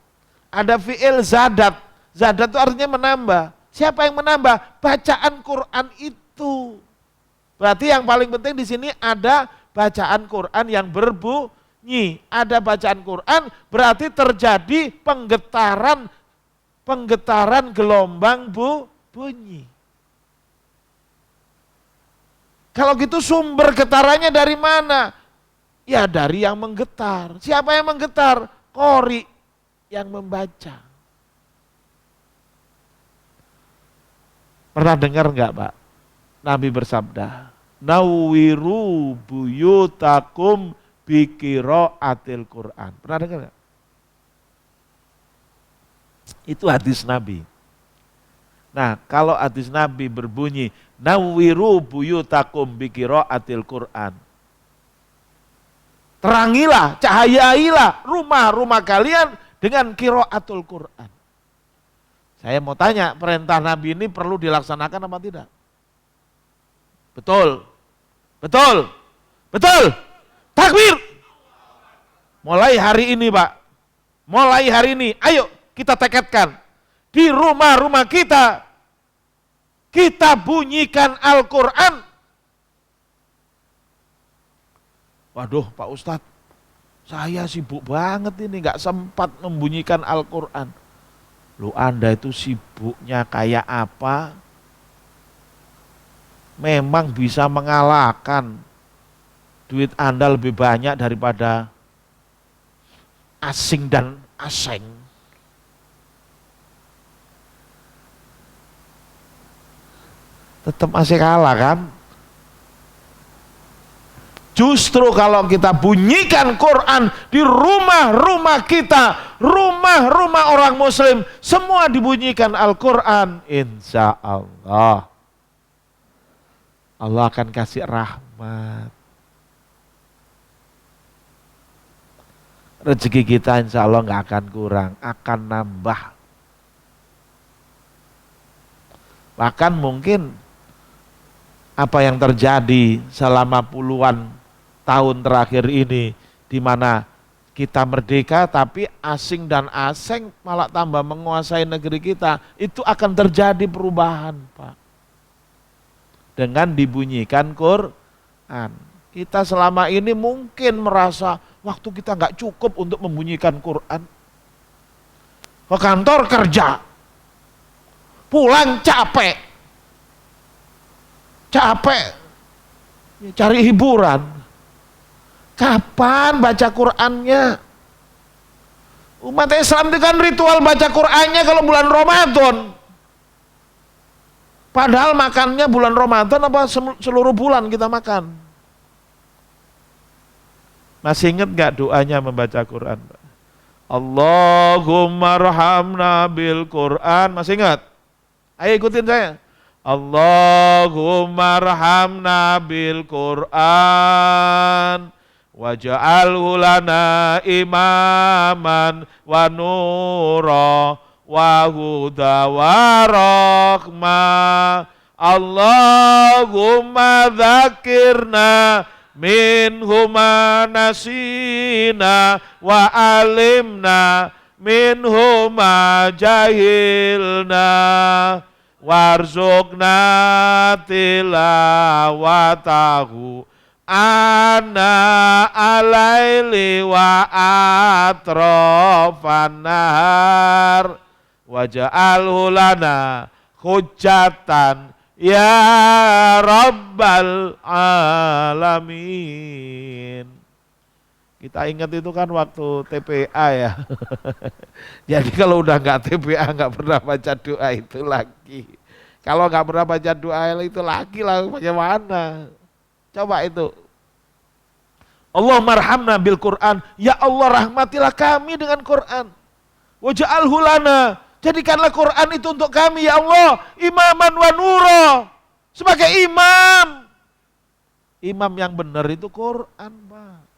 Ada fi'il zadat. Zadat itu artinya menambah. Siapa yang menambah? Bacaan Quran itu. Berarti yang paling penting di sini ada bacaan Quran yang berbunyi. Ada bacaan Quran berarti terjadi penggetaran gelombang bunyi. Kalau gitu sumber getarannya dari mana? Ya dari yang menggetar. Siapa yang menggetar? Qori yang membaca. Pernah dengar enggak, Pak? Nabi bersabda, "Nawwiru buyutakum biqiraatil Qur'an." Pernah dengar enggak? Itu hadis Nabi. Nah, kalau hadis Nabi berbunyi, "Nawwiru buyutakum biqiraatil Qur'an." Terangilah, cahayailah rumah-rumah kalian dengan qiraatul Qur'an. Saya mau tanya, perintah Nabi ini perlu dilaksanakan apa tidak? Betul. Betul. Betul. Takbir. Mulai hari ini, Pak. Mulai hari ini, ayo kita tekadkan. Di rumah-rumah kita bunyikan Al-Quran. Waduh, Pak Ustadz, saya sibuk banget ini, gak sempat membunyikan Al-Quran. Lu Anda itu sibuknya kayak apa? Memang bisa mengalahkan. Duit Anda lebih banyak daripada asing dan aseng. Tetap masih kalah kan? Justru kalau kita bunyikan Quran di rumah-rumah kita, rumah-rumah orang muslim, semua dibunyikan Al-Quran, insya Allah Allah akan kasih rahmat. Rezeki kita insya Allah nggak akan kurang, akan nambah. Bahkan mungkin apa yang terjadi selama puluhan tahun terakhir ini, di mana kita merdeka tapi asing dan asing malah tambah menguasai negeri kita, itu akan terjadi perubahan, Pak. Dengan dibunyikan Quran. Kita selama ini mungkin merasa waktu kita nggak cukup untuk membunyikan Quran. Ke kantor kerja, pulang capek, cari hiburan. Kapan baca Qur'annya? Umat Islam itu kan ritual baca Qur'annya kalau bulan Ramadan. Padahal makannya bulan Ramadan apa seluruh bulan kita makan? Masih ingat gak doanya membaca Quran? Allahumma arhamna bil Quran. Masih ingat? Ayo ikutin saya. Allahumma arhamna bil Quran waj'alhu lana imaman wa nura wa huda wa rahmah. Allahumma dzakirna minhuma nasina wa alimna minhuma jahilna warzuqna tilawatahu ana alaili wa atrofan nahar waja'alhu lana hujjatan ya rabbal alamin. Kita ingat itu kan waktu TPA ya. Jadi kalau udah nggak TPA nggak pernah baca doa itu lagi. Kalau nggak pernah baca doa itu lagi lah bagaimana? Coba itu. Allah marhamna bil Quran. Ya Allah rahmatilah kami dengan Quran. Waja'alhu lana. Jadikanlah Quran itu untuk kami ya Allah. Imaman wa nura. Sebagai imam. Imam yang benar itu Quran, Pak.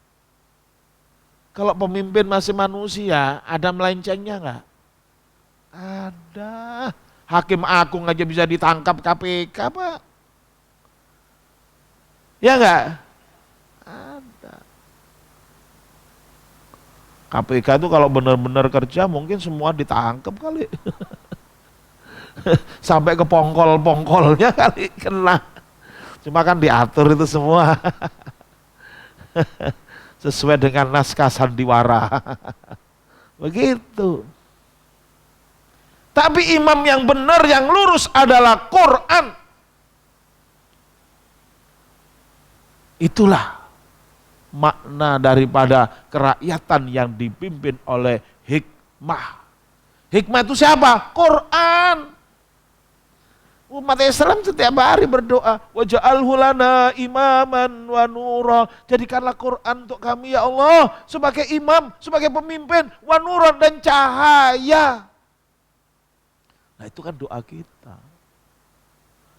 Kalau pemimpin masih manusia, ada melencengnya enggak? Ada. Hakim agung aja bisa ditangkap KPK, Pak. Ya enggak? Ada. KPK itu kalau benar-benar kerja mungkin semua ditangkap kali. Sampai ke pongkol-pongkolnya kali kena. Cuma kan diatur itu semua. Sesuai dengan naskah sandiwara. Begitu. Tapi imam yang benar, yang lurus adalah Quran. Itulah makna daripada kerakyatan yang dipimpin oleh hikmah. Hikmah itu siapa? Quran. Umat Islam setiap hari berdoa, waja'alhu lana imaman wa nura. Jadikanlah Quran untuk kami ya Allah sebagai imam, sebagai pemimpin, wa nuran dan cahaya. Nah itu kan doa kita.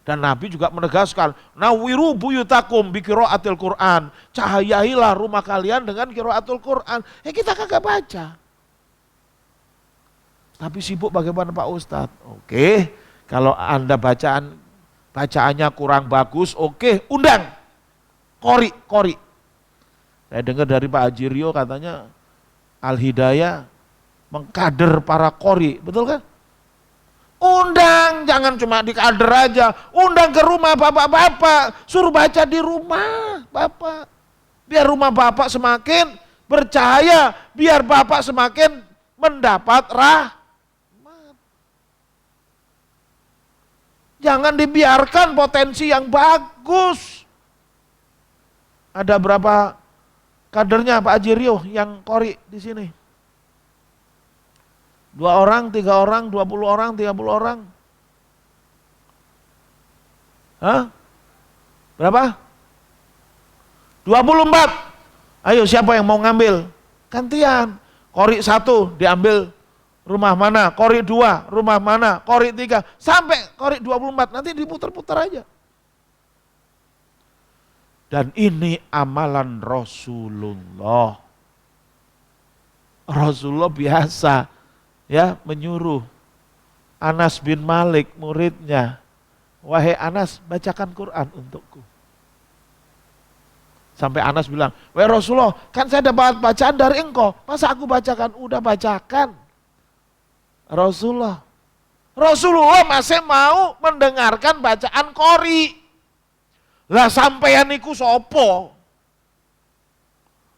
Dan Nabi juga menegaskan, nawiru buyutakum bi qiraatil Quran. Cahayailah rumah kalian dengan qiraatul Quran. Kita kagak baca. Tapi sibuk bagaimana Pak Ustadz? Oke. Kalau Anda bacaannya kurang bagus, oke, undang. Kori. Saya dengar dari Pak Haji Rio katanya Al-Hidayah mengkader para kori, betul kan? Undang, jangan cuma dikader aja. Undang ke rumah bapak-bapak, suruh baca di rumah bapak. Biar rumah bapak semakin bercahaya, biar bapak semakin mendapat jangan dibiarkan potensi yang bagus. Ada berapa kadernya Pak Haji Rio yang kori di sini? 2 orang, 3 orang, 20 orang, 30 orang? Hah? Berapa? 24. Ayo siapa yang mau ngambil? Gantian. Kori 1 diambil rumah mana, kori 2, rumah mana, kori 3, sampai kori 24, nanti diputar-putar aja. Dan ini amalan Rasulullah. Rasulullah biasa ya menyuruh Anas bin Malik muridnya, wahai Anas bacakan Quran untukku. Sampai Anas bilang, wahai Rasulullah kan saya dapat bacaan dari engkau, masa aku bacakan? Udah bacakan. Rasulullah masih mau mendengarkan bacaan kori. Lah sampeyan niku sopo?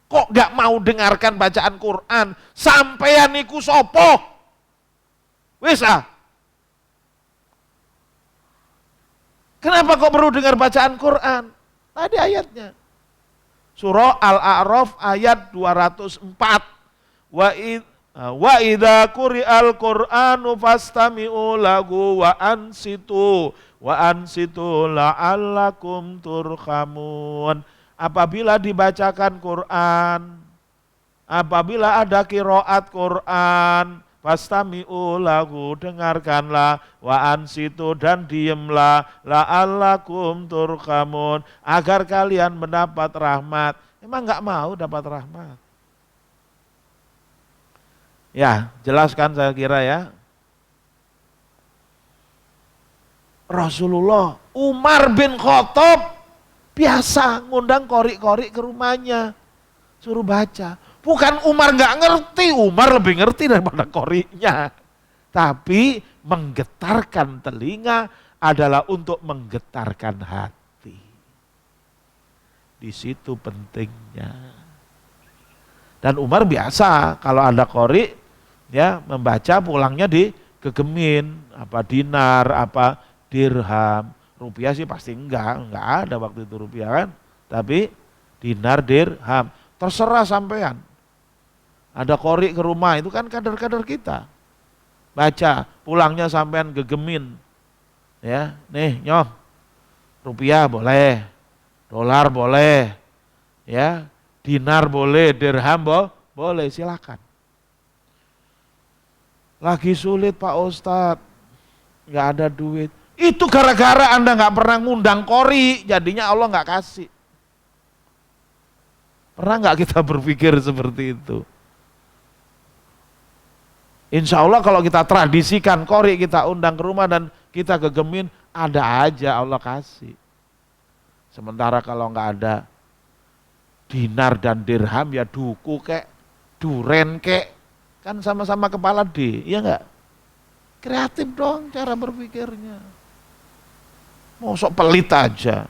Kok gak mau dengarkan bacaan Quran? Sampeyan niku sopo? Wis Kenapa kok perlu dengar bacaan Quran? Tadi ayatnya. Surah Al-A'raf ayat 204. Wa idza quri'al Qur'anu fastami'u lahu wa ansitu la'allakum turhamun. Apabila dibacakan Quran, apabila ada qiraat Quran, fastami'u lahu, dengarkanlah, wa ansitu, dan diamlah, la'allakum turhamun, agar kalian mendapat rahmat. Emang enggak mau dapat rahmat? Ya, jelaskan saya kira ya. Rasulullah, Umar bin Khattab biasa ngundang qori-qori ke rumahnya, suruh baca. Bukan Umar nggak ngerti, Umar lebih ngerti daripada qori'nya. Tapi menggetarkan telinga adalah untuk menggetarkan hati. Di situ pentingnya. Dan Umar biasa kalau ada qori ya membaca pulangnya digegemin, apa dinar, apa dirham. Rupiah sih pasti enggak ada waktu itu rupiah kan. Tapi dinar, dirham, terserah sampean. Ada qori ke rumah itu kan kader-kader kita. Baca, pulangnya sampean gegemin. Ya, nih nyom, rupiah boleh, dolar boleh, ya, dinar boleh, dirham boleh, silakan. Lagi sulit Pak Ustadz, nggak ada duit. Itu gara-gara Anda nggak pernah ngundang qori, jadinya Allah nggak kasih. Pernah nggak kita berpikir seperti itu? Insya Allah kalau kita tradisikan qori, kita undang ke rumah dan kita gegemin, ada aja Allah kasih. Sementara kalau nggak ada dinar dan dirham ya duku kek, duren kek, kan sama-sama kepala D, iya nggak? Kreatif dong cara berpikirnya. Mau sok pelit aja.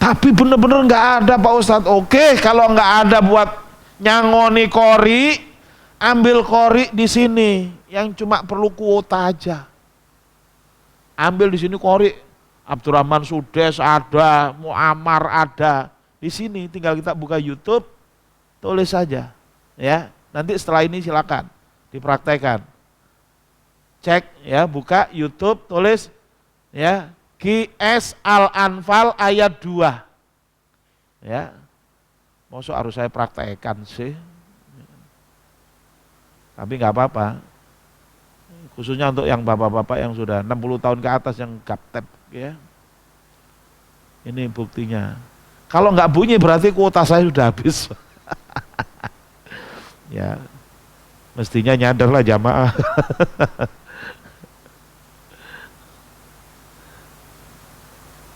Tapi bener-bener nggak ada Pak Ustadz. Oke, kalau nggak ada buat nyangoni qori, ambil qori di sini yang cuma perlu kuota aja. Ambil di sini qori, Abdurrahman Sudes ada, Muammar ada. Di sini tinggal kita buka YouTube, tulis saja, ya. Nanti setelah ini silakan dipraktekkan. Cek ya, buka YouTube, tulis ya. QS Al-Anfal ayat 2. Ya. Masa harus saya praktekkan sih? Tapi nggak apa-apa. Khususnya untuk yang bapak-bapak yang sudah 60 tahun ke atas yang gaptep ya. Ini buktinya. Kalau nggak bunyi berarti kuota saya sudah habis. Ya. Mestinya nyadarlah jamaah.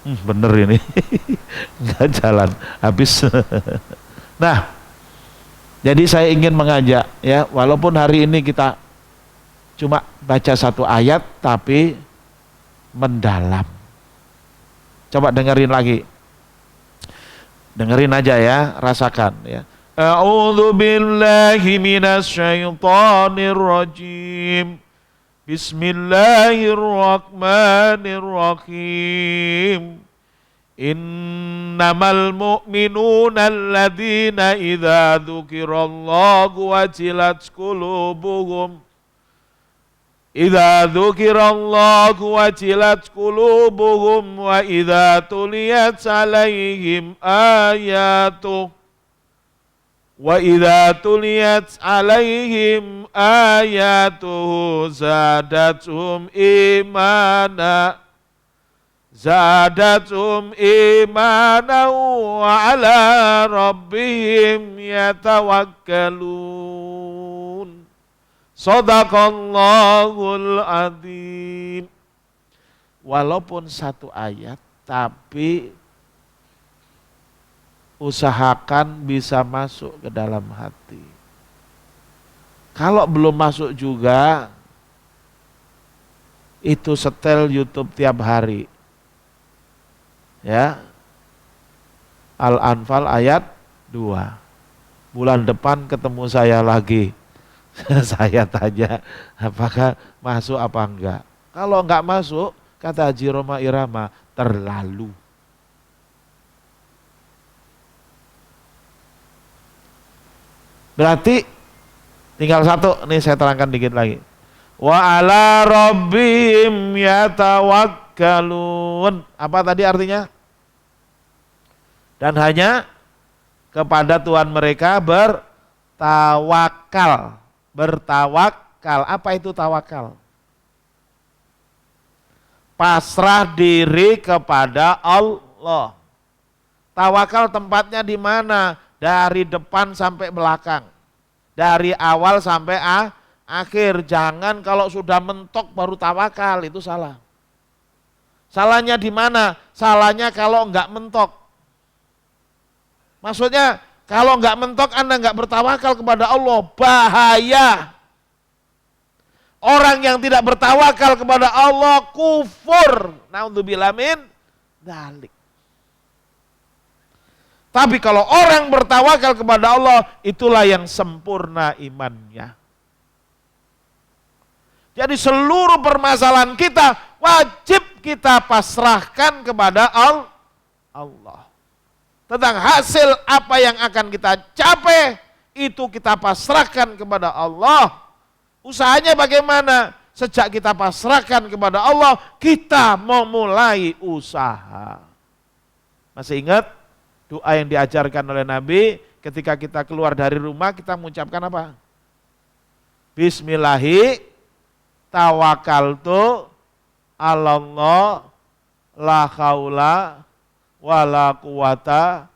Bener ini, nggak jalan, habis. Nah, jadi saya ingin mengajak ya, walaupun hari ini kita cuma baca satu ayat, tapi mendalam. Coba dengerin lagi, dengerin aja ya, rasakan ya. A'udzu billahi minasy syaithanir rajim. Bismillahirrahmanirrahim. Innamal mu'minuna alladzina idza dzukirallahu wajilat qulubuhum wa idza tuliyat alaihim ayatuh zadatum imana wa ala rabbihim yatawakkalun. Shadaqallahul adzim. Walaupun satu ayat, tapi usahakan bisa masuk ke dalam hati. Kalau belum masuk juga, itu setel YouTube tiap hari. Ya. Al-Anfal ayat 2. Bulan depan ketemu saya lagi. Saya tanya apakah masuk apa enggak. Kalau enggak masuk, kata Haji Roma Irama, terlalu. Berarti tinggal satu, nih saya terangkan dikit lagi. Wa ala rabbihim yatawakkalun. Apa tadi artinya? Dan hanya kepada Tuhan mereka bertawakal. Bertawakal. Apa itu tawakal? Pasrah diri kepada Allah. Tawakal tempatnya di mana? Dari depan sampai belakang. dari awal sampai akhir. Jangan kalau sudah mentok baru tawakal, itu salah. Salahnya di mana? Salahnya kalau enggak mentok. Maksudnya kalau enggak mentok Anda enggak bertawakal kepada Allah, bahaya. Orang yang tidak bertawakal kepada Allah kufur. Naudzubillah min dzalik. Tapi kalau orang bertawakal kepada Allah, itulah yang sempurna imannya. Jadi seluruh permasalahan kita wajib kita pasrahkan kepada Allah. Tentang hasil apa yang akan kita capai, itu kita pasrahkan kepada Allah. Usahanya bagaimana? Sejak kita pasrahkan kepada Allah, kita memulai usaha. Masih ingat doa yang diajarkan oleh Nabi ketika kita keluar dari rumah, kita mengucapkan apa? Bismillahi tawakkaltu alallah la haula wala quwata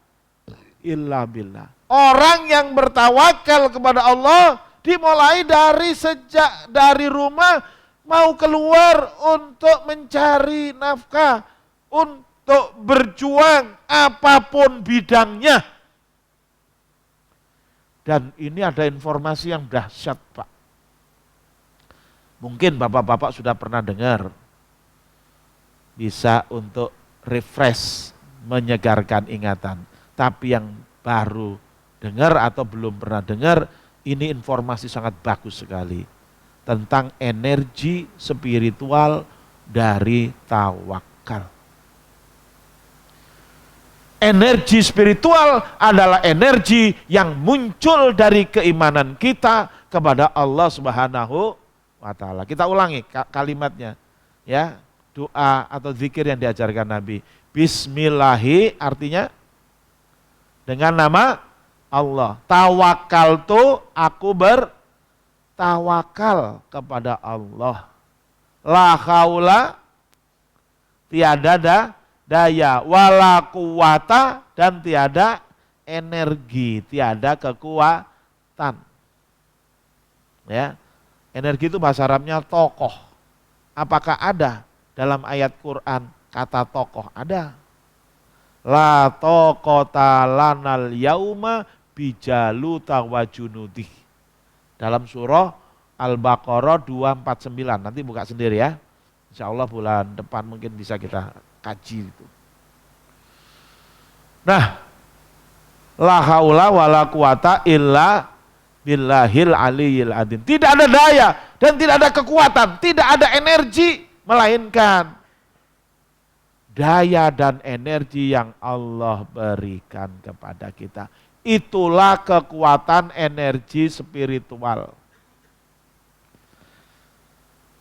illa billah. Orang yang bertawakal kepada Allah dimulai dari rumah mau keluar untuk mencari nafkah, untuk berjuang apapun bidangnya. Dan ini ada informasi yang dahsyat, Pak. Mungkin bapak-bapak sudah pernah dengar, bisa untuk refresh, menyegarkan ingatan. Tapi yang baru dengar atau belum pernah dengar, ini informasi sangat bagus sekali tentang energi spiritual dari tawakal. Energi spiritual adalah energi yang muncul dari keimanan kita kepada Allah Subhanahu wa ta'ala. Kita ulangi kalimatnya, ya, doa atau zikir yang diajarkan Nabi. Bismillahi artinya dengan nama Allah. Tawakkaltu, aku bertawakal kepada Allah. La haula, tiada daya, wala quwata, dan tiada energi, tiada kekuatan. Ya. Energi itu bahasa Arabnya tokoh. Apakah ada dalam ayat Quran kata tokoh? Ada. La toqota lanal yauma bijaluta wa junudih. Dalam surah Al-Baqarah 249. Nanti buka sendiri ya. Insya Allah bulan depan mungkin bisa kita kaji itu. Nah, la haula wala quwata illa billahil aliyil adzim. Tidak ada daya dan tidak ada kekuatan, tidak ada energi, melainkan daya dan energi yang Allah berikan kepada kita. Itulah kekuatan energi spiritual.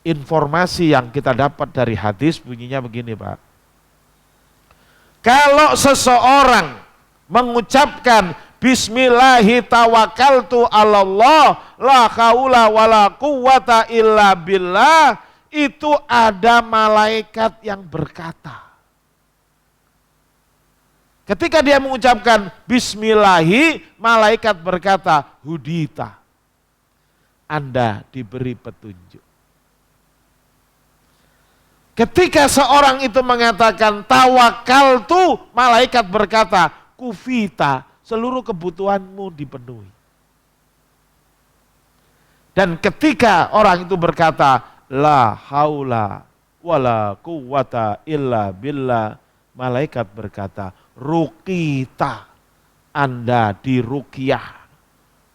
Informasi yang kita dapat dari hadis bunyinya begini, Pak. Kalau seseorang mengucapkan Bismillahi tawakkaltu alallah la haula wala quwata illa billah, itu ada malaikat yang berkata. Ketika dia mengucapkan Bismillahi, malaikat berkata, hudita, Anda diberi petunjuk. Ketika seorang itu mengatakan tawakaltu, malaikat berkata, kufita, seluruh kebutuhanmu dipenuhi. Dan ketika orang itu berkata, la haula wala quwata illa billah, malaikat berkata, ruqita, Anda diruqyah,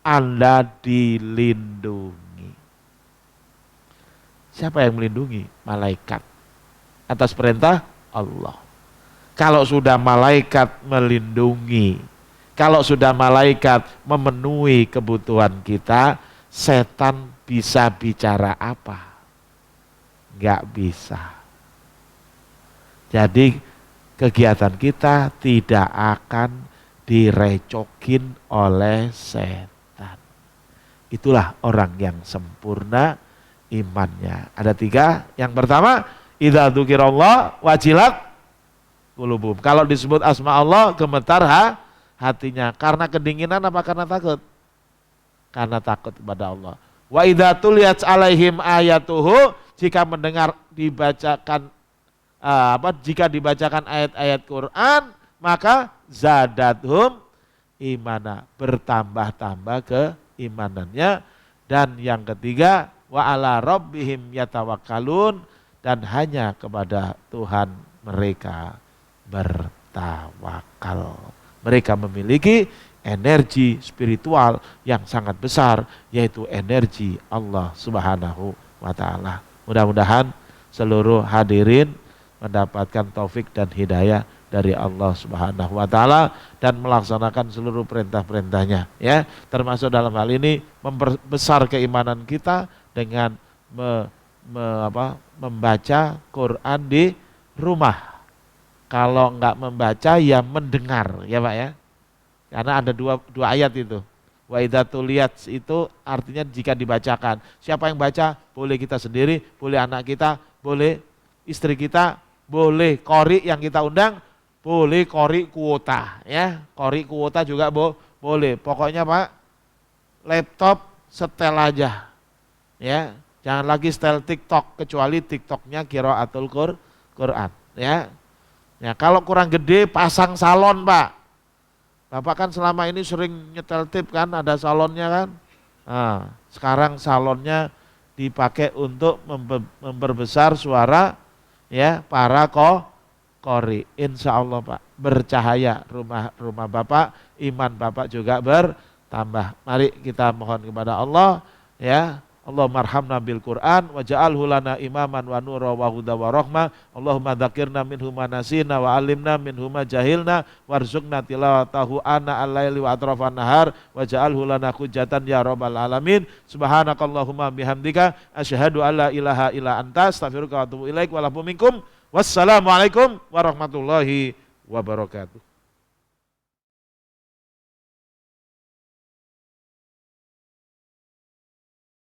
Anda dilindungi. Siapa yang melindungi? Malaikat. Atas perintah Allah. Kalau sudah malaikat melindungi, kalau sudah malaikat memenuhi kebutuhan kita, setan bisa bicara apa? Enggak bisa. Jadi kegiatan kita tidak akan direcokin oleh setan. Itulah orang yang sempurna imannya. Ada 3. Yang pertama, idza dzukirallah wajilat qulubuhum. Kalau disebut asma Allah, gemetar hatinya. Karena kedinginan apa karena takut? karena takut kepada Allah. Wa idza tuliyat alaihim ayatuhu, jika mendengar dibacakan jika dibacakan ayat-ayat Quran, maka zadathum imana, bertambah-tambah keimanannya. Dan yang ketiga, wa ala rabbihim yatawakkalun, dan hanya kepada Tuhan mereka bertawakal. Mereka memiliki energi spiritual yang sangat besar, yaitu energi Allah Subhanahu wa ta'ala. Mudah-mudahan seluruh hadirin mendapatkan taufik dan hidayah dari Allah Subhanahu wa ta'ala dan melaksanakan seluruh perintah-perintahnya, ya. Termasuk dalam hal ini membesar keimanan kita dengan membaca Quran di rumah. Kalau enggak membaca ya mendengar, ya Pak ya. Karena ada dua ayat itu. Wa idza tuliyat itu artinya jika dibacakan. Siapa yang baca? Boleh kita sendiri, boleh anak kita, boleh istri kita, boleh qori yang kita undang, boleh qori kuota, ya. Qori kuota juga boleh. Pokoknya Pak, laptop setel aja. Ya, jangan lagi setel TikTok, kecuali TikToknya qiraatul Quran, ya. Ya, kalau kurang gede pasang salon, Pak. Bapak kan selama ini sering nyetel tip kan, ada salonnya kan. Nah, sekarang salonnya dipakai untuk memperbesar suara, ya, para qori. Insya Allah Pak, bercahaya rumah Bapak, iman Bapak juga bertambah. Mari kita mohon kepada Allah, ya. Allahumma arhamna bil Qur'an waj'alhu lana imaman wa nura wa huda wa rahmah. Allahumma dzakirna minhu ma nasina wa 'allimna minhu ma jahilna warzuqna tilawatahu ana al-laili wa atrafan nahar waj'alhu lana hujjatan ya rabbal alamin. Subhanakallahumma bihamdika asyhadu an la ilaha illa anta astaghfiruka wa atubu ilaik wa lakum minkum. Wassalamualaikum warahmatullahi wabarakatuh.